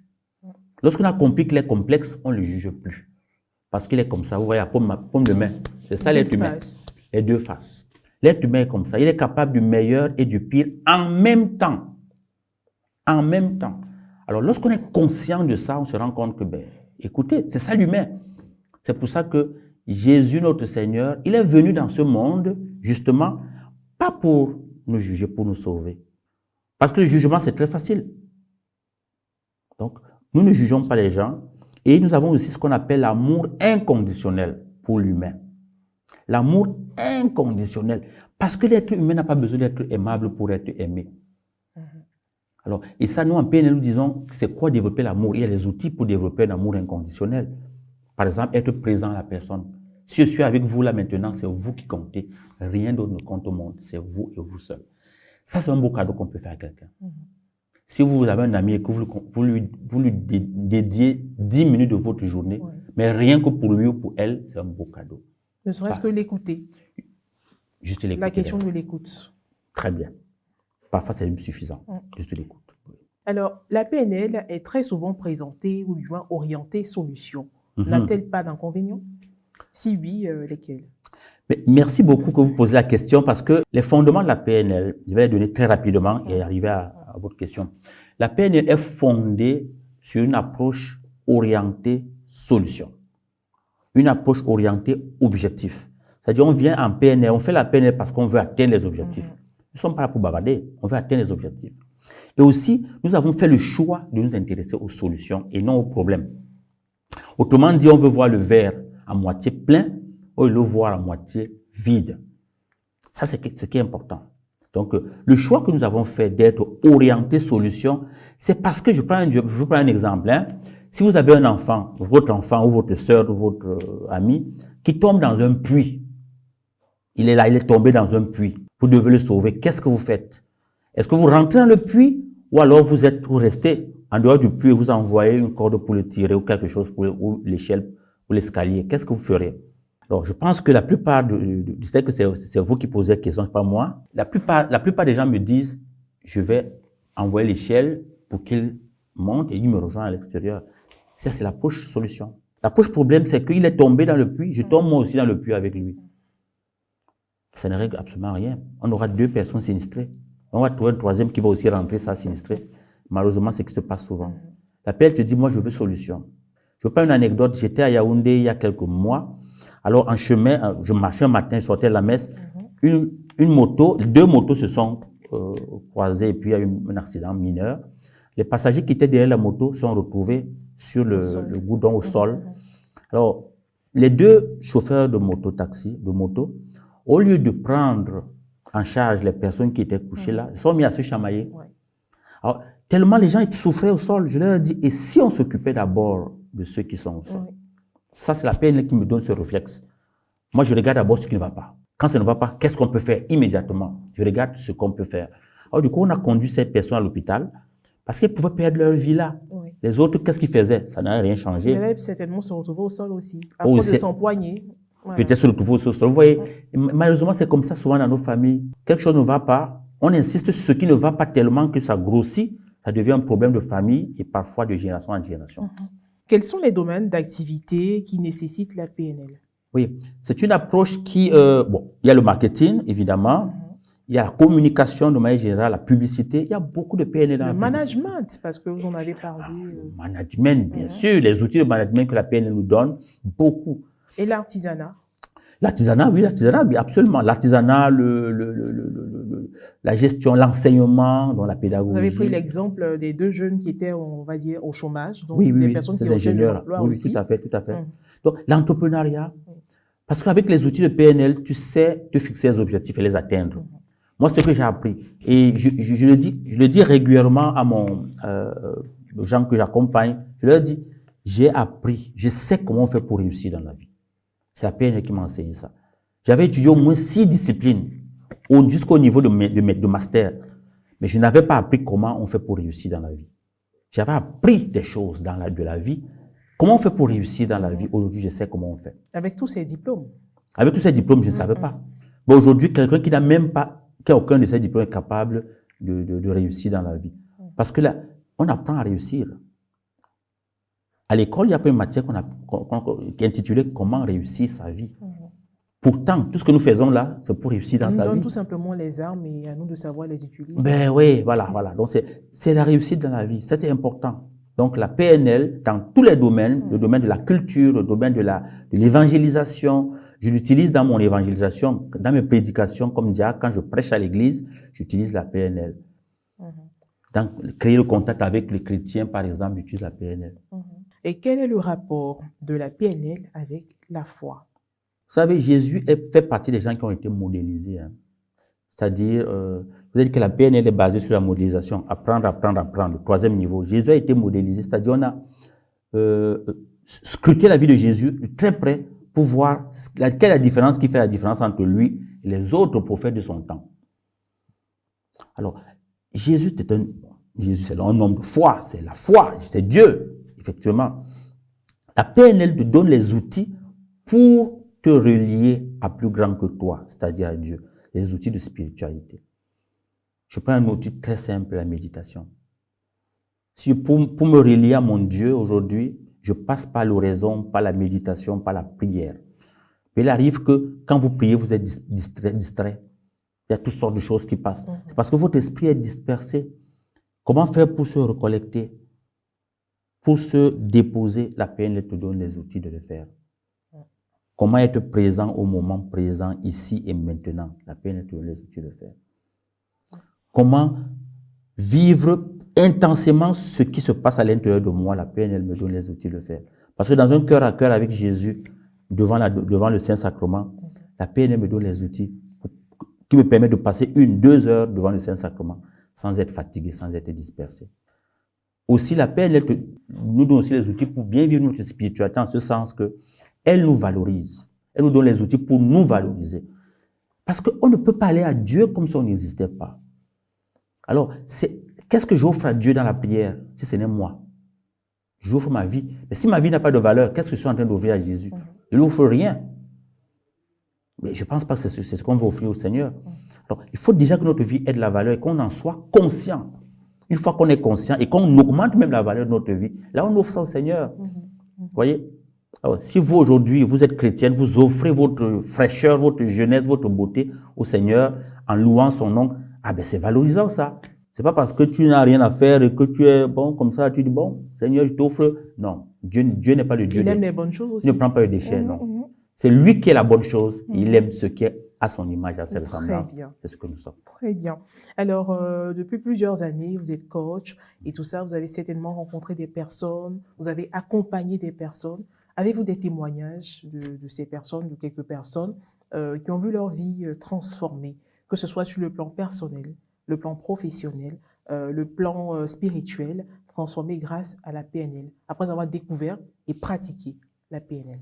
Lorsqu'on a compris qu'il est complexe, on ne le juge plus. Parce qu'il est comme ça. Vous voyez, pomme de main. C'est ça l'être humain. Les deux faces. L'être humain est comme ça. Il est capable du meilleur et du pire en même temps. En même temps. Alors, lorsqu'on est conscient de ça, on se rend compte que, écoutez, c'est ça l'humain. C'est pour ça que Jésus, notre Seigneur, il est venu dans ce monde, justement, pas pour nous juger, pour nous sauver. Parce que le jugement, c'est très facile. Donc, nous ne jugeons pas les gens. Et nous avons aussi ce qu'on appelle l'amour inconditionnel pour l'humain. L'amour inconditionnel. Parce que l'être humain n'a pas besoin d'être aimable pour être aimé. Alors, et ça, nous, en PNL, nous disons, c'est quoi développer l'amour? Il y a les outils pour développer un amour inconditionnel. Par exemple, être présent à la personne. Si je suis avec vous là maintenant, c'est vous qui comptez. Rien d'autre ne compte au monde. C'est vous et vous seul. Ça, c'est un beau cadeau qu'on peut faire à quelqu'un. Si vous avez un ami et que vous lui dédiez 10 minutes de votre journée, mais rien que pour lui ou pour elle, c'est un beau cadeau. Ne serait-ce que l'écouter. Juste l'écouter. La question de l'écoute. Très bien. Parfois, c'est suffisant. Juste l'écoute. Alors, la PNL est très souvent présentée ou du moins orientée solution. N'a-t-elle pas d'inconvénients? Si oui, lesquels? Mais merci beaucoup que vous posez la question parce que les fondements de la PNL, je vais les donner très rapidement et arriver à votre question. La PNL est fondée sur une approche orientée solution. Une approche orientée objectif. C'est-à-dire, on vient en PNL, on fait la PNL parce qu'on veut atteindre les objectifs. Nous ne sommes pas là pour bavarder, on veut atteindre les objectifs. Et aussi, nous avons fait le choix de nous intéresser aux solutions et non aux problèmes. Autrement dit, on veut voir le verre à moitié plein ou le voir à moitié vide. Ça, c'est ce qui est important. Donc, le choix que nous avons fait d'être orienté solution, c'est parce que je prends un exemple. Si vous avez un enfant, votre enfant ou votre sœur ou votre ami, qui tombe dans un puits, il est là, il est tombé dans un puits, vous devez le sauver, qu'est-ce que vous faites? Est-ce que vous rentrez dans le puits ou alors vous restez en dehors du puits et vous envoyez une corde pour le tirer ou quelque chose ou l'échelle ou l'escalier? Qu'est-ce que vous ferez? Alors, je pense que la plupart je sais que c'est vous qui posez la question, pas moi. La plupart des gens me disent, je vais envoyer l'échelle pour qu'il monte et il me rejoint à l'extérieur. Ça, c'est l'approche solution. L'approche problème, c'est qu'il est tombé dans le puits, je tombe moi aussi dans le puits avec lui. Ça ne règle absolument rien. On aura 2 personnes sinistrées. On va trouver un troisième qui va aussi rentrer, ça sinistré. Malheureusement, c'est ce qui se passe souvent. La PNL te dit, moi, je veux solution. Je veux pas une anecdote. J'étais à Yaoundé il y a quelques mois. Alors, en chemin, je marchais un matin, je sortais de la messe. Une moto, 2 motos se sont croisées et puis il y a eu un accident mineur. Les passagers qui étaient derrière la moto sont retrouvés sur le goudron au sol. Alors, les 2 chauffeurs de moto, au lieu de prendre en charge les personnes qui étaient couchées là, ils sont mis à se chamailler. Alors, tellement les gens souffraient au sol, je leur ai dit, et si on s'occupait d'abord de ceux qui sont au sol? Ça, c'est la PNL qui me donne ce réflexe. Moi, je regarde d'abord ce qui ne va pas. Quand ça ne va pas, qu'est-ce qu'on peut faire immédiatement? Je regarde ce qu'on peut faire. Alors, du coup, on a conduit ces personnes à l'hôpital parce qu'elles pouvaient perdre leur vie là. Les autres, qu'est-ce qu'ils faisaient? Ça n'a rien changé. Ils allaient certainement se retrouver au sol aussi, à cause de s'empoigner. Peut-être se retrouver au sol. Vous voyez, malheureusement, c'est comme ça souvent dans nos familles. Quelque chose ne va pas, on insiste sur ce qui ne va pas tellement que ça grossit, ça devient un problème de famille et parfois de génération en génération. Quels sont les domaines d'activité qui nécessitent la PNL? Oui, c'est une approche qui, il y a le marketing, évidemment, il y a la communication de manière générale, la publicité, il y a beaucoup de PNL dans la publicité. Le management, parce que vous en avez parlé. Le management, bien sûr, les outils de management que la PNL nous donne, beaucoup. Et l'artisanat? L'artisanat, oui, absolument. L'artisanat, la gestion, l'enseignement, dans la pédagogie. Vous avez pris l'exemple des 2 jeunes qui étaient, on va dire, au chômage. Donc oui, des personnes qui ont leur emploi aussi. Oui, tout à fait. Donc, l'entrepreneuriat, parce qu'avec les outils de PNL, tu sais te fixer les objectifs et les atteindre. Moi, c'est ce que j'ai appris. Et je le dis régulièrement à aux gens que j'accompagne. Je leur dis, j'ai appris, je sais comment on fait pour réussir dans la vie. C'est la PNL qui m'a enseigné ça. J'avais étudié au moins 6 disciplines. jusqu'au niveau de master. Mais je n'avais pas appris comment on fait pour réussir dans la vie. J'avais appris des choses de la vie. Comment on fait pour réussir dans la vie? Aujourd'hui, je sais comment on fait. Avec tous ces diplômes? Avec tous ces diplômes, je ne savais pas. Mais aujourd'hui, quelqu'un qui n'a même pas, qui a aucun de ces diplômes est capable de réussir dans la vie. Parce que là, on apprend à réussir. À l'école, il y a pas une matière qui est intitulée « Comment réussir sa vie ». Pourtant, tout ce que nous faisons là, c'est pour réussir dans sa vie. On nous donne tout simplement les armes et à nous de savoir les utiliser. Ben oui, voilà. Donc, c'est la réussite dans la vie. Ça, c'est important. Donc, la PNL, dans tous les domaines, le domaine de la culture, le domaine de l'évangélisation, je l'utilise dans mon évangélisation, dans mes prédications, comme diacre, quand je prêche à l'église, j'utilise la PNL. Dans créer le contact avec les chrétiens, par exemple, j'utilise la PNL. Et quel est le rapport de la PNL avec la foi? Vous savez, Jésus fait partie des gens qui ont été modélisés. Hein. C'est-à-dire, vous avez dit que la PNL est basée sur la modélisation. Apprendre. Le troisième niveau. Jésus a été modélisé. C'est-à-dire, on a scruté la vie de Jésus de très près pour voir quelle est la différence qui fait la différence entre lui et les autres prophètes de son temps. Alors, Jésus, c'est un homme de foi. C'est la foi. C'est Dieu, effectivement. La PNL te donne les outils pour te relier à plus grand que toi, c'est-à-dire à Dieu, les outils de spiritualité. Je prends un outil très simple, la méditation. Si pour me relier à mon Dieu aujourd'hui, je passe par l'oraison, par la méditation, par la prière. Mais il arrive que quand vous priez, vous êtes distrait. Il y a toutes sortes de choses qui passent. C'est parce que votre esprit est dispersé. Comment faire pour se recollecter? Pour se déposer, la PNL te donne les outils de le faire. Comment être présent au moment présent, ici et maintenant. La PNL te donne les outils de le faire. Comment vivre intensément ce qui se passe à l'intérieur de moi. La PNL me donne les outils de le faire. Parce que dans un cœur à cœur avec Jésus, devant le Saint-Sacrement, la PNL me donne les outils qui me permettent de passer 1-2 heures devant le Saint-Sacrement sans être fatigué, sans être dispersé. Aussi, la PNL nous donne aussi les outils pour bien vivre notre spiritualité en ce sens que elle nous valorise. Elle nous donne les outils pour nous valoriser. Parce qu'on ne peut pas aller à Dieu comme si on n'existait pas. Alors, qu'est-ce que j'offre à Dieu dans la prière si ce n'est moi? J'offre ma vie. Mais si ma vie n'a pas de valeur, qu'est-ce que je suis en train d'offrir à Jésus? Je ne lui offre rien. Mais je ne pense pas que c'est ce qu'on va offrir au Seigneur. Alors, il faut déjà que notre vie ait de la valeur et qu'on en soit conscient. Une fois qu'on est conscient et qu'on augmente même la valeur de notre vie, là, on offre ça au Seigneur. Vous voyez? Alors, si vous, aujourd'hui, vous êtes chrétienne, vous offrez votre fraîcheur, votre jeunesse, votre beauté au Seigneur en louant son nom, ah ben c'est valorisant ça. C'est pas parce que tu n'as rien à faire et que tu es bon comme ça, tu dis bon, Seigneur, je t'offre. Non, Dieu n'est pas le Dieu. Il aime les bonnes choses aussi. Il ne prend pas le déchet, non. C'est lui qui est la bonne chose. Il aime ce qui est à son image, à ses ressemblances. C'est ce que nous sommes. Très bien. Alors, depuis plusieurs années, vous êtes coach et tout ça, vous avez certainement rencontré des personnes, vous avez accompagné des personnes. Avez-vous des témoignages de ces personnes, de quelques personnes qui ont vu leur vie transformée, que ce soit sur le plan personnel, le plan professionnel, le plan spirituel, transformé grâce à la PNL, après avoir découvert et pratiqué la PNL?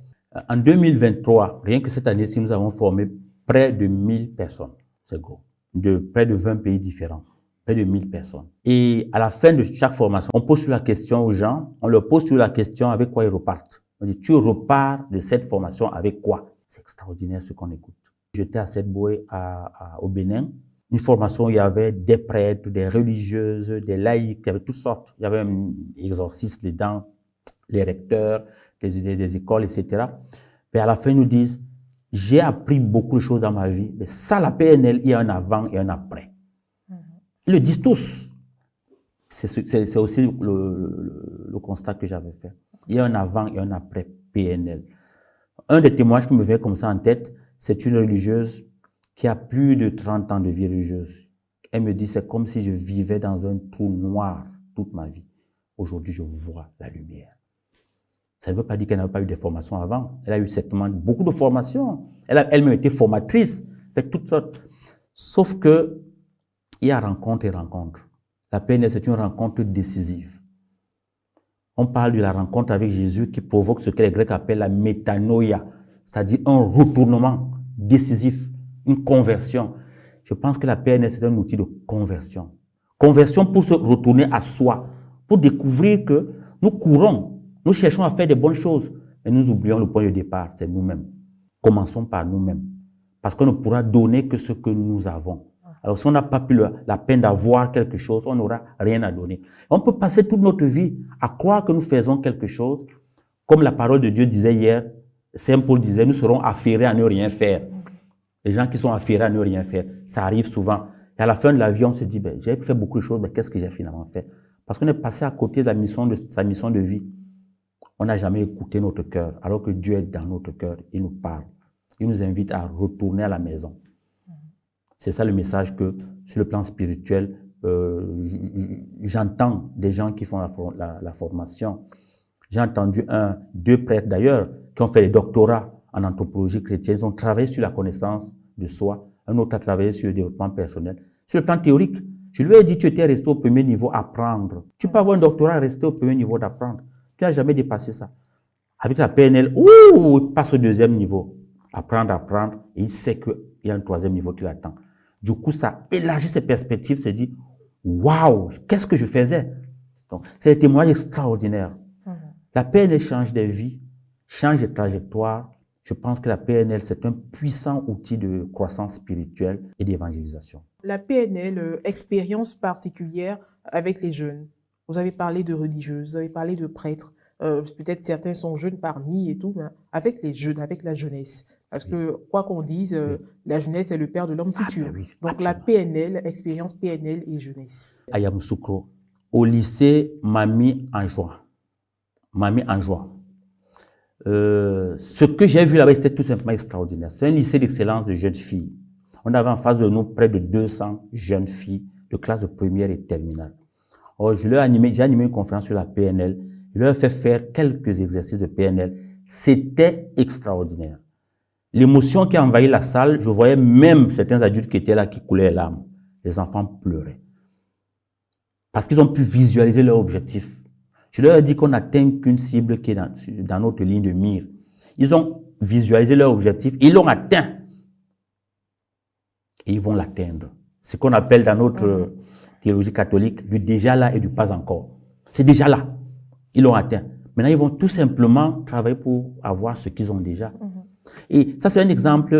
En 2023, rien que cette année-ci, nous avons formé près de 1000 personnes. C'est gros. De près de 20 pays différents. Près de 1000 personnes. Et à la fin de chaque formation, on pose sur la question aux gens, on leur pose sur la question avec quoi ils repartent. On dit, tu repars de cette formation avec quoi? C'est extraordinaire ce qu'on écoute. J'étais à Sète-Boé au Bénin. Une formation où il y avait des prêtres, des religieuses, des laïcs, il y avait toutes sortes. Il y avait des exorcistes dedans, les recteurs, des écoles, etc. Mais à la fin, ils nous disent, j'ai appris beaucoup de choses dans ma vie, mais ça, la PNL, il y a un avant et un après. Ils le disent tous. C'est aussi le constat que j'avais fait. Il y a un avant et un après PNL. Un des témoignages qui me vient comme ça en tête, c'est une religieuse qui a plus de 30 ans de vie religieuse. Elle me dit, c'est comme si je vivais dans un trou noir toute ma vie. Aujourd'hui, je vois la lumière. Ça ne veut pas dire qu'elle n'avait pas eu des formations avant. Elle a eu certainement beaucoup de formations. Elle a elle-même été formatrice, fait toutes sortes. Sauf que il y a rencontre et rencontre. La PNL, c'est une rencontre décisive. On parle de la rencontre avec Jésus qui provoque ce que les Grecs appellent la métanoïa, c'est-à-dire un retournement décisif, une conversion. Je pense que la PNL, c'est un outil de conversion. Conversion pour se retourner à soi, pour découvrir que nous courons, nous cherchons à faire des bonnes choses, mais nous oublions le point de départ, c'est nous-mêmes. Commençons par nous-mêmes, parce qu'on ne pourra donner que ce que nous avons. Alors, si on n'a pas pris la peine d'avoir quelque chose, on n'aura rien à donner. On peut passer toute notre vie à croire que nous faisons quelque chose, comme la parole de Dieu disait hier, Saint Paul disait, nous serons affairés à ne rien faire. Les gens qui sont affairés à ne rien faire, ça arrive souvent. Et à la fin de la vie, on se dit, ben, j'ai fait beaucoup de choses, mais qu'est-ce que j'ai finalement fait? Parce qu'on est passé à côté de sa mission de vie. On n'a jamais écouté notre cœur, alors que Dieu est dans notre cœur. Il nous parle. Il nous invite à retourner à la maison. C'est ça le message que, sur le plan spirituel, j'entends des gens qui font la formation. J'ai entendu deux prêtres d'ailleurs, qui ont fait des doctorats en anthropologie chrétienne. Ils ont travaillé sur la connaissance de soi. Un autre a travaillé sur le développement personnel. Sur le plan théorique, je lui ai dit, tu étais resté au premier niveau apprendre. Tu peux avoir un doctorat et rester au premier niveau d'apprendre. Tu n'as jamais dépassé ça. Avec la PNL, il passe au deuxième niveau. Apprendre, et il sait qu'il y a un troisième niveau qui l'attend. Du coup, ça élargit ses perspectives, se dit, waouh, qu'est-ce que je faisais? Donc, c'est un témoignage extraordinaire. La PNL change des vies, change des trajectoires. Je pense que la PNL, c'est un puissant outil de croissance spirituelle et d'évangélisation. La PNL, expérience particulière avec les jeunes. Vous avez parlé de religieuses, vous avez parlé de prêtres. Peut-être certains sont jeunes parmi et tout, mais avec les jeunes, avec la jeunesse. Parce que, quoi qu'on dise, la jeunesse est le père de l'homme futur. Ben oui, donc absolument. la PNL, expérience PNL et jeunesse. À Yamoussoukro, au lycée, m'a mis en joie. Ce que j'ai vu là-bas, c'était tout simplement extraordinaire. C'est un lycée d'excellence de jeunes filles. On avait en face de nous près de 200 jeunes filles de classe de première et terminale. Alors, j'ai animé une conférence sur la PNL. Je leur ai fait faire quelques exercices de PNL. C'était extraordinaire. L'émotion qui a envahi la salle, je voyais même certains adultes qui étaient là qui coulaient les larmes. Les enfants pleuraient. Parce qu'ils ont pu visualiser leur objectif. Je leur ai dit qu'on n'atteint qu'une cible qui est dans notre ligne de mire. Ils ont visualisé leur objectif, ils l'ont atteint. Et ils vont l'atteindre. Ce qu'on appelle dans notre théologie catholique, du déjà là et du pas encore. C'est déjà là. Ils l'ont atteint. Maintenant, ils vont tout simplement travailler pour avoir ce qu'ils ont déjà. Et ça, c'est un exemple,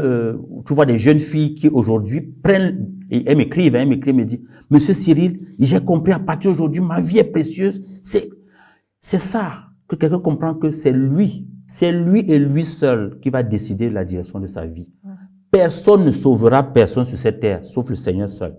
tu vois des jeunes filles qui aujourd'hui prennent, et elles m'écrivent, me disent, Monsieur Cyril, j'ai compris à partir d'aujourd'hui, ma vie est précieuse. C'est ça, que quelqu'un comprend que c'est lui et lui seul qui va décider de la direction de sa vie. Personne ne sauvera personne sur cette terre, sauf le Seigneur seul.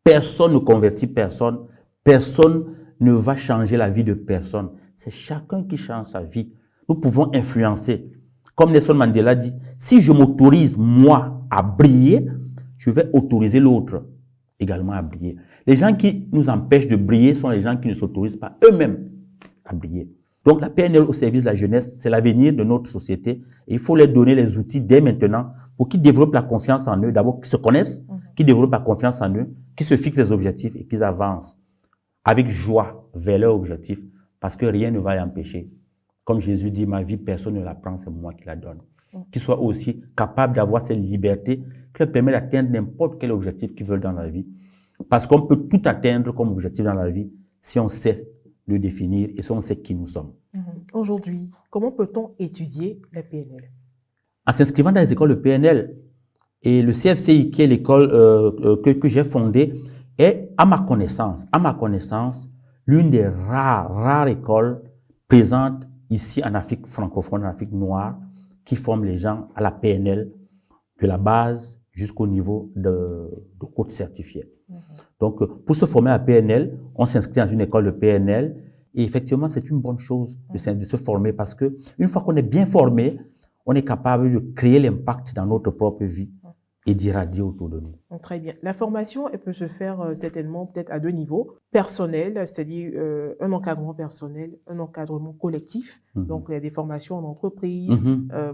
Personne ne convertit personne. Personne ne va changer la vie de personne. C'est chacun qui change sa vie. Nous pouvons influencer. Comme Nelson Mandela dit, si je m'autorise, moi, à briller, je vais autoriser l'autre également à briller. Les gens qui nous empêchent de briller sont les gens qui ne s'autorisent pas eux-mêmes à briller. Donc, la PNL au service de la jeunesse, c'est l'avenir de notre société. Et il faut leur donner les outils dès maintenant pour qu'ils développent la confiance en eux. D'abord, qu'ils se connaissent, qu'ils développent la confiance en eux, qu'ils se fixent des objectifs et qu'ils avancent avec joie vers leur objectif parce que rien ne va y empêcher. Comme Jésus dit, ma vie, personne ne la prend, c'est moi qui la donne. Qu'ils soient aussi capables d'avoir cette liberté qui leur permet d'atteindre n'importe quel objectif qu'ils veulent dans la vie. Parce qu'on peut tout atteindre comme objectif dans la vie si on sait le définir et si on sait qui nous sommes. Aujourd'hui, comment peut-on étudier la PNL? En s'inscrivant dans les écoles de PNL, et le CFCI, qui est l'école que j'ai fondée, est, à ma connaissance, l'une des rares écoles présentes ici en Afrique francophone, en Afrique noire, qui forment les gens à la PNL, de la base jusqu'au niveau de coach certifié. Donc, pour se former à PNL, on s'inscrit dans une école de PNL et effectivement, c'est une bonne chose de se former parce que une fois qu'on est bien formé, on est capable de créer l'impact dans notre propre vie et d'irradier autour de nous. Très bien. La formation, elle peut se faire certainement peut-être à deux niveaux. Personnel, c'est-à-dire un encadrement personnel, un encadrement collectif. Donc, il y a des formations en entreprise.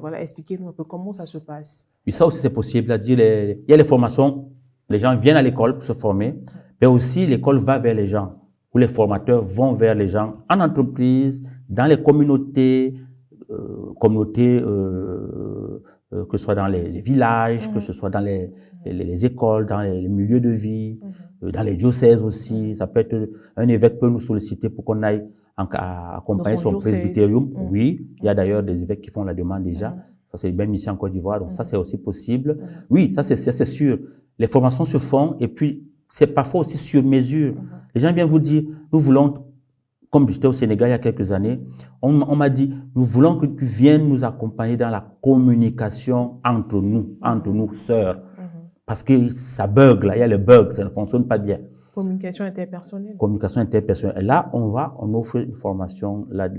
Voilà, expliquez-nous un peu comment ça se passe. Oui, ça aussi, c'est possible. C'est-à-dire, il y a les formations, les gens viennent à l'école pour se former, mais aussi l'école va vers les gens, où les formateurs vont vers les gens en entreprise, dans les communautés que ce soit dans les villages, que ce soit dans les écoles, dans les milieux de vie, dans les diocèses aussi. Ça peut être, un évêque peut nous solliciter pour qu'on aille accompagner son presbytérium. Oui, il y a d'ailleurs des évêques qui font la demande déjà. Ça, c'est même ici en Côte d'Ivoire, donc ça, c'est aussi possible. Oui, ça, c'est sûr. Les formations se font et puis, c'est parfois aussi sur mesure. Les gens viennent vous dire, nous voulons, comme j'étais au Sénégal il y a quelques années, on m'a dit, nous voulons que tu viennes nous accompagner dans la communication entre nous, sœurs. Parce que ça bug, là, il y a le bug, ça ne fonctionne pas bien. Communication interpersonnelle. Communication interpersonnelle. Et là, on offre une formation, là,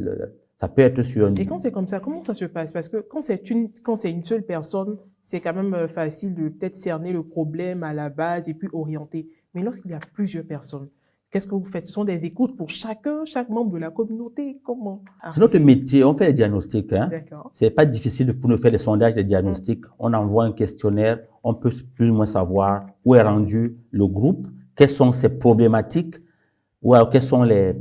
ça peut être sur... Et quand c'est comme ça, comment ça se passe? Parce que quand c'est une seule personne, c'est quand même facile de peut-être cerner le problème à la base et puis orienter. Mais lorsqu'il y a plusieurs personnes, qu'est-ce que vous faites? Ce sont des écoutes pour chaque membre de la communauté. Comment? C'est notre métier. On fait les diagnostics. Hein. D'accord. C'est pas difficile pour nous faire des sondages, des diagnostics. On envoie un questionnaire. On peut plus ou moins savoir où est rendu le groupe, quelles sont ses problématiques, ou alors quels sont les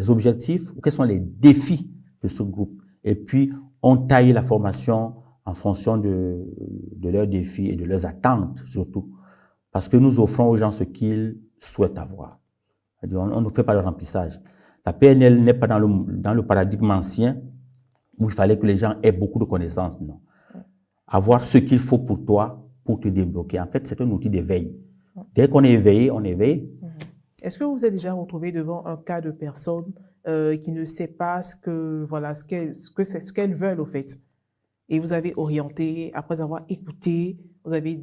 objectifs, ou quels sont les défis de ce groupe. Et puis, on taille la formation en fonction de leurs défis et de leurs attentes, surtout. Parce que nous offrons aux gens ce qu'ils souhaitent avoir. On ne fait pas le remplissage. La PNL n'est pas dans le paradigme ancien où il fallait que les gens aient beaucoup de connaissances. Non. Avoir ce qu'il faut pour toi, pour te débloquer. En fait, c'est un outil d'éveil. Dès qu'on est éveillé, on est éveillé. Est-ce que vous vous êtes déjà retrouvé devant un cas de personne qui ne sait pas ce qu'elles veulent, au fait? Et vous avez orienté, après avoir écouté, vous avez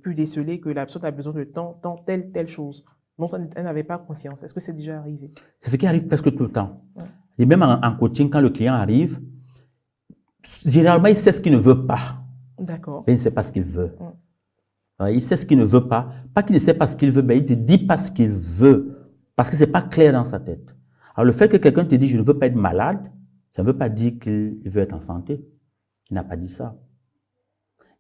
pu déceler que la personne a besoin de temps, telle chose dont elle n'avait pas conscience. Est-ce que c'est déjà arrivé? C'est ce qui arrive presque tout le temps. Et même en coaching, quand le client arrive, généralement, il sait ce qu'il ne veut pas. D'accord. Mais il ne sait pas ce qu'il veut. Il sait ce qu'il ne veut pas. Pas qu'il ne sait pas ce qu'il veut, mais il ne te dit pas ce qu'il veut. Parce que ce n'est pas clair dans sa tête. Alors, le fait que quelqu'un te dise « je ne veux pas être malade », ça ne veut pas dire qu'il veut être en santé. Il n'a pas dit ça.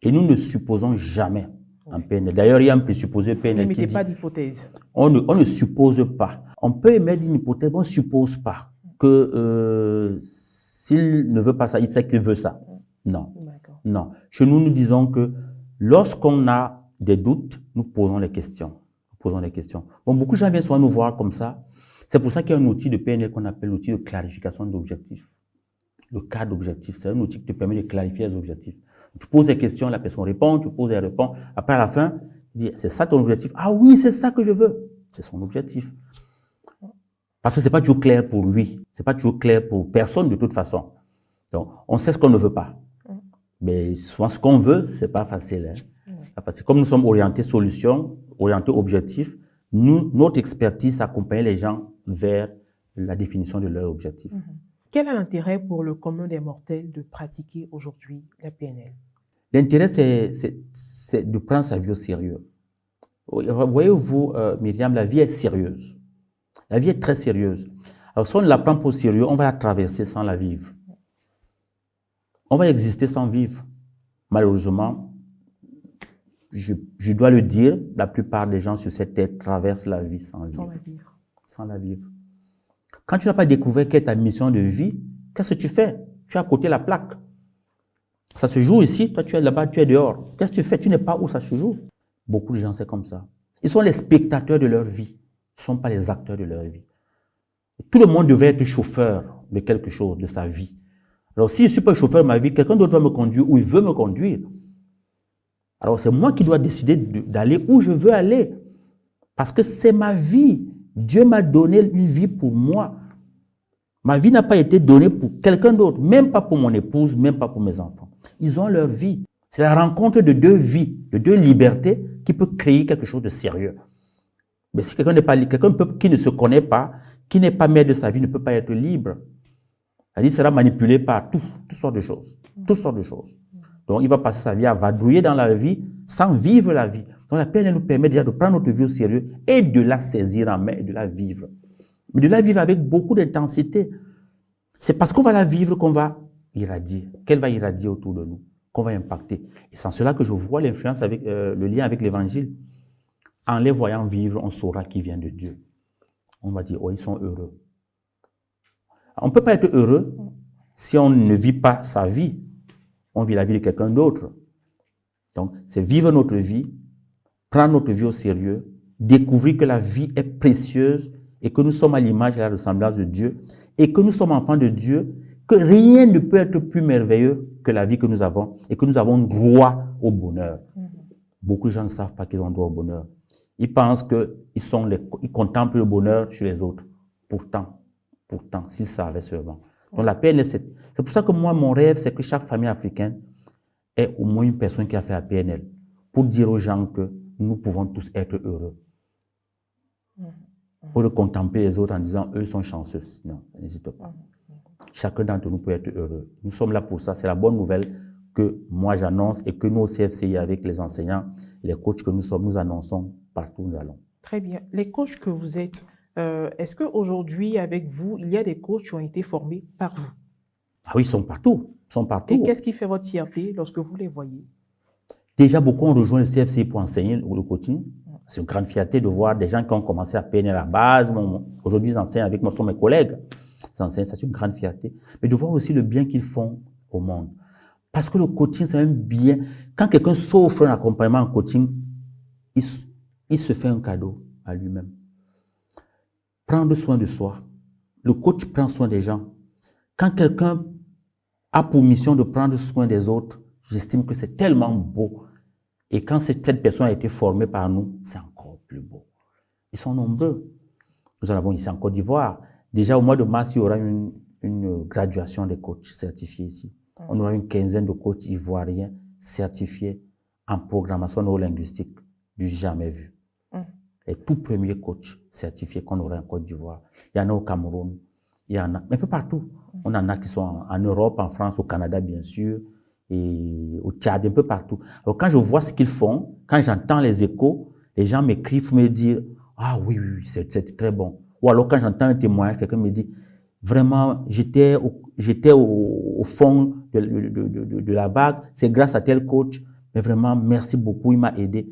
Et nous ne supposons jamais en PNL. D'ailleurs, il y a un présupposé PNL qui dit... Ne mettez pas d'hypothèse. On ne suppose pas. On peut émettre une hypothèse, mais on ne suppose pas que s'il ne veut pas ça, il sait qu'il veut ça. Non. Non. Chez nous, nous disons que lorsqu'on a des doutes, nous posons les questions. Bon, beaucoup de gens viennent souvent nous voir comme ça. C'est pour ça qu'il y a un outil de PNL qu'on appelle l'outil de clarification d'objectifs. Le cas d'objectif, c'est un outil qui te permet de clarifier les objectifs. Tu poses des questions, la personne répond, tu poses, elle répond. Après, à la fin, tu dis, c'est ça ton objectif? Ah oui, c'est ça que je veux. C'est son objectif. Parce que c'est pas toujours clair pour lui. C'est pas toujours clair pour personne de toute façon. Donc, on sait ce qu'on ne veut pas. Mais souvent, ce qu'on veut, c'est pas facile. Hein. Pas facile. Comme nous sommes orientés solutions, orientés objectifs, notre expertise accompagne les gens vers la définition de leur objectif. Quel est l'intérêt pour le commun des mortels de pratiquer aujourd'hui la PNL? L'intérêt, c'est de prendre sa vie au sérieux. Voyez-vous, Myriam, la vie est sérieuse. La vie est très sérieuse. Alors, si on ne la prend pas au sérieux, on va la traverser sans la vivre. On va exister sans vivre. Malheureusement, je dois le dire, la plupart des gens sur cette terre traversent la vie sans vivre. Sans la vivre. Quand tu n'as pas découvert quelle est ta mission de vie, qu'est-ce que tu fais? Tu es à côté de la plaque. Ça se joue ici, toi tu es là-bas, tu es dehors. Qu'est-ce que tu fais? Tu n'es pas où ça se joue. Beaucoup de gens, c'est comme ça. Ils sont les spectateurs de leur vie. Ils ne sont pas les acteurs de leur vie. Tout le monde devrait être chauffeur de quelque chose, de sa vie. Alors, si je ne suis pas chauffeur de ma vie, quelqu'un d'autre va me conduire ou il veut me conduire. Alors, c'est moi qui dois décider d'aller où je veux aller. Parce que c'est ma vie. Dieu m'a donné une vie pour moi. Ma vie n'a pas été donnée pour quelqu'un d'autre, même pas pour mon épouse, même pas pour mes enfants. Ils ont leur vie. C'est la rencontre de deux vies, de deux libertés qui peut créer quelque chose de sérieux. Mais si quelqu'un n'est pas libre, quelqu'un qui ne se connaît pas, qui n'est pas maître de sa vie, ne peut pas être libre. Il sera manipulé par toutes sortes de choses. Toutes sortes de choses. Donc, il va passer sa vie à vadrouiller dans la vie sans vivre la vie. Donc, la PNL nous permet déjà de prendre notre vie au sérieux et de la saisir en main et de la vivre. Mais de la vivre avec beaucoup d'intensité. C'est parce qu'on va la vivre qu'on va irradier, qu'elle va irradier autour de nous, qu'on va impacter. Et c'est en cela que je vois l'influence avec le lien avec l'évangile. En les voyant vivre, on saura qu'ils viennent de Dieu. On va dire, oh, ils sont heureux. On ne peut pas être heureux si on ne vit pas sa vie. On vit la vie de quelqu'un d'autre. Donc, c'est vivre notre vie, prendre notre vie au sérieux, découvrir que la vie est précieuse et que nous sommes à l'image et à la ressemblance de Dieu et que nous sommes enfants de Dieu, que rien ne peut être plus merveilleux que la vie que nous avons et que nous avons droit au bonheur. Beaucoup de gens ne savent pas qu'ils ont droit au bonheur. Ils pensent qu'ils contemplent le bonheur chez les autres. Pourtant, s'ils savaient seulement. Donc la PNL, c'est pour ça que moi, mon rêve, c'est que chaque famille africaine ait au moins une personne qui a fait la PNL pour dire aux gens que nous pouvons tous être heureux. Pour de contempler les autres en disant eux sont chanceux. Non, ça n'existe pas. Chacun d'entre nous peut être heureux. Nous sommes là pour ça. C'est la bonne nouvelle que moi j'annonce et que nous au CFCI, avec les enseignants, les coachs que nous sommes, nous annonçons partout où nous allons. Très bien. Les coachs que vous êtes, est-ce qu'aujourd'hui, avec vous, il y a des coachs qui ont été formés par vous? Ah oui, ils sont partout. Ils sont partout. Et qu'est-ce qui fait votre fierté lorsque vous les voyez? Déjà, beaucoup ont rejoint le CFCI pour enseigner le coaching. C'est une grande fierté de voir des gens qui ont commencé à PNL à la base. Aujourd'hui, ils enseignent avec moi, ce sont mes collègues. Ils enseignent, ça c'est une grande fierté. Mais de voir aussi le bien qu'ils font au monde. Parce que le coaching, c'est un bien. Quand quelqu'un s'offre un accompagnement en coaching, il se fait un cadeau à lui-même. Prendre soin de soi. Le coach prend soin des gens. Quand quelqu'un a pour mission de prendre soin des autres, j'estime que c'est tellement beau. Et quand cette personne a été formée par nous, c'est encore plus beau. Ils sont nombreux. Nous en avons ici en Côte d'Ivoire. Déjà au mois de mars, il y aura une graduation des coachs certifiés ici. On aura une quinzaine de coachs ivoiriens certifiés en programmation neurolinguistique du jamais vu. Les tout premiers coachs certifiés qu'on aura en Côte d'Ivoire. Il y en a au Cameroun, il y en a un peu partout. On en a qui sont en Europe, en France, au Canada bien sûr, et au Tchad, un peu partout. Alors quand je vois ce qu'ils font, quand j'entends les échos, les gens m'écrivent pour me dire « Ah oui, c'est très bon ». Ou alors quand j'entends un témoignage, quelqu'un me dit « Vraiment, j'étais au fond de la vague, c'est grâce à tel coach, mais vraiment, merci beaucoup, il m'a aidé ».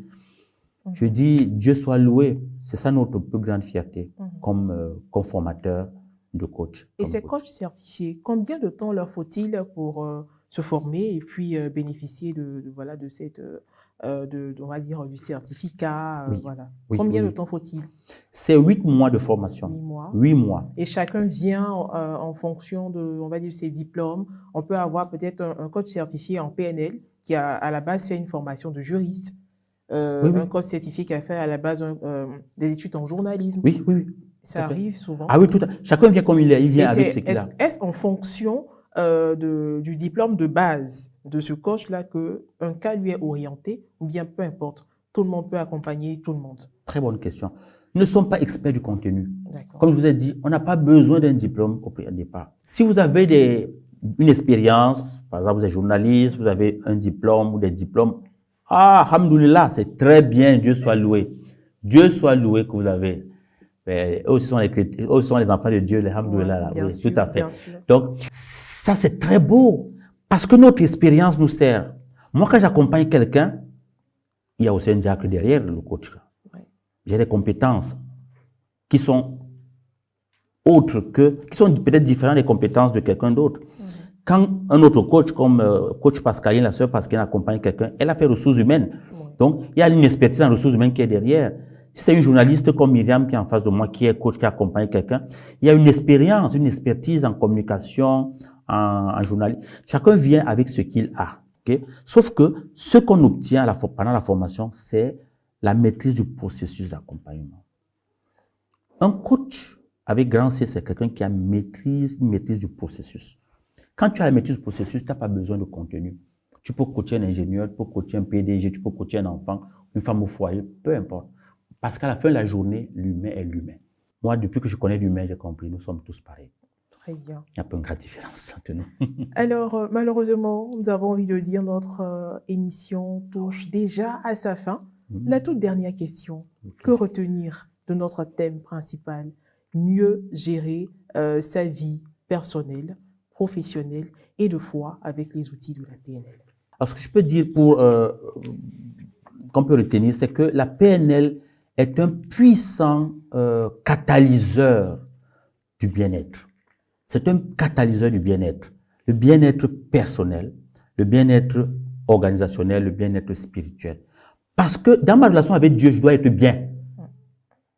Je dis, Dieu soit loué. C'est ça notre plus grande fierté comme formateur de coach. Et ces coachs certifiés, combien de temps leur faut-il pour se former et puis bénéficier de cette, on va dire, du certificat voilà. Combien de temps faut-il? C'est 8 mois de formation. 8 mois. 8 mois. Et chacun vient en fonction de, on va dire, ses diplômes. On peut avoir peut-être un coach certifié en PNL qui a à la base fait une formation de juriste. Un coach certifié qui a fait à la base des études en journalisme. Oui. Ça arrive souvent. Ah oui, tout à fait. Chacun vient comme il est, il vient avec ce qu'il a. Est-ce en fonction du diplôme de base de ce coach-là qu'un cas lui est orienté, ou bien peu importe, tout le monde peut accompagner tout le monde? Très bonne question. Nous ne sommes pas experts du contenu. Comme je vous ai dit, on n'a pas besoin d'un diplôme au départ. Si vous avez une expérience, par exemple vous êtes journaliste, vous avez un diplôme ou des diplômes, alhamdoulilah, c'est très bien, Dieu soit loué. Dieu soit loué que vous avez. Eux sont les enfants de Dieu, alhamdoulilah. Oui, tout à fait. Donc, ça c'est très beau, parce que notre expérience nous sert. Moi, quand j'accompagne quelqu'un, il y a aussi un diacre derrière le coach. J'ai des compétences qui sont autres qui sont peut-être différentes des compétences de quelqu'un d'autre. Quand un autre coach, comme coach Pascaline, la sœur Pascaline accompagne quelqu'un, elle a fait ressources humaines. Donc, il y a une expertise en ressources humaines qui est derrière. Si c'est une journaliste comme Myriam qui est en face de moi, qui est coach, qui accompagne quelqu'un, il y a une expérience, une expertise en communication, en journalisme. Chacun vient avec ce qu'il a. Okay? Sauf que ce qu'on obtient pendant la formation, c'est la maîtrise du processus d'accompagnement. Un coach avec grand C, c'est quelqu'un qui a une maîtrise du processus. Quand tu as la maîtrise du processus, tu n'as pas besoin de contenu. Tu peux coacher un ingénieur, tu peux coacher un PDG, tu peux coacher un enfant, une femme au foyer, peu importe. Parce qu'à la fin de la journée, l'humain est l'humain. Moi, depuis que je connais l'humain, j'ai compris, nous sommes tous pareils. Très bien. Il n'y a pas une grande différence entre nous. Alors, malheureusement, nous avons envie de dire notre émission touche déjà à sa fin. La toute dernière question, que retenir de notre thème principal? Mieux gérer sa vie personnelle, professionnelle et de foi avec les outils de la PNL. Alors, ce que je peux dire qu'on peut retenir, c'est que la PNL est un puissant catalyseur du bien-être. C'est un catalyseur du bien-être. Le bien-être personnel, le bien-être organisationnel, le bien-être spirituel. Parce que dans ma relation avec Dieu, je dois être bien.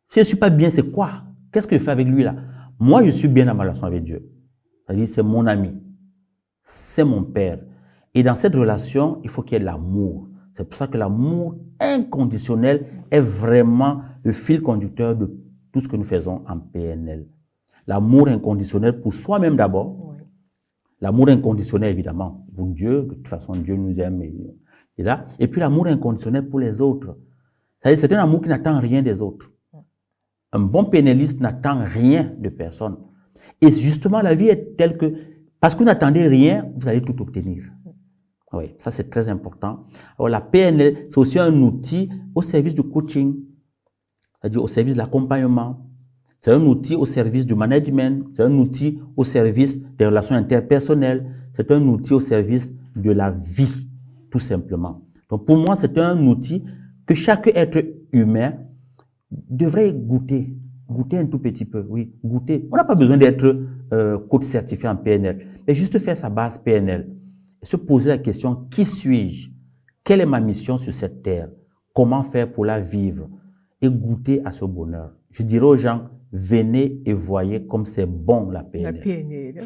Si je ne suis pas bien, c'est quoi? Qu'est-ce que je fais avec lui là? Moi, je suis bien dans ma relation avec Dieu. C'est-à-dire, c'est mon ami, c'est mon père. Et dans cette relation, il faut qu'il y ait de l'amour. C'est pour ça que l'amour inconditionnel est vraiment le fil conducteur de tout ce que nous faisons en PNL. L'amour inconditionnel pour soi-même d'abord. Oui. L'amour inconditionnel, évidemment, pour Dieu. De toute façon, Dieu nous aime. Et puis l'amour inconditionnel pour les autres. C'est-à-dire, c'est un amour qui n'attend rien des autres. Un bon pénaliste n'attend rien de personne. Et justement, la vie est telle que, parce que vous n'attendez rien, vous allez tout obtenir. Oui, ça c'est très important. Alors la PNL, c'est aussi un outil au service du coaching, c'est-à-dire au service de l'accompagnement. C'est un outil au service du management, c'est un outil au service des relations interpersonnelles, c'est un outil au service de la vie, tout simplement. Donc pour moi, c'est un outil que chaque être humain devrait goûter un tout petit peu, oui, goûter. On n'a pas besoin d'être coach certifié en PNL, mais juste faire sa base PNL et se poser la question, qui suis-je? Quelle est ma mission sur cette terre? Comment faire pour la vivre? Et goûter à ce bonheur. Je dirais aux gens, venez et voyez comme c'est bon la PNL. La PNL.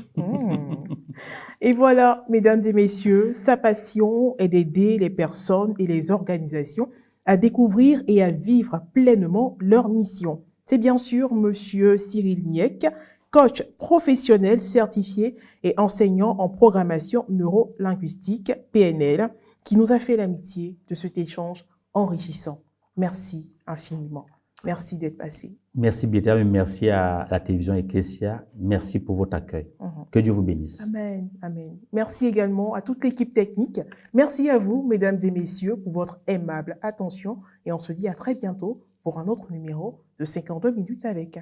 Et voilà, mesdames et messieurs, sa passion est d'aider les personnes et les organisations à découvrir et à vivre pleinement leur mission. C'est bien sûr Monsieur Cyril Niek, coach professionnel certifié et enseignant en programmation neurolinguistique, PNL, qui nous a fait l'amitié de cet échange enrichissant. Merci infiniment. Merci d'être passé. Merci Béthia, merci à la télévision Ecclesia. Merci pour votre accueil. Que Dieu vous bénisse. Amen, amen. Merci également à toute l'équipe technique. Merci à vous, mesdames et messieurs, pour votre aimable attention. Et on se dit à très bientôt pour un autre numéro de 52 minutes avec.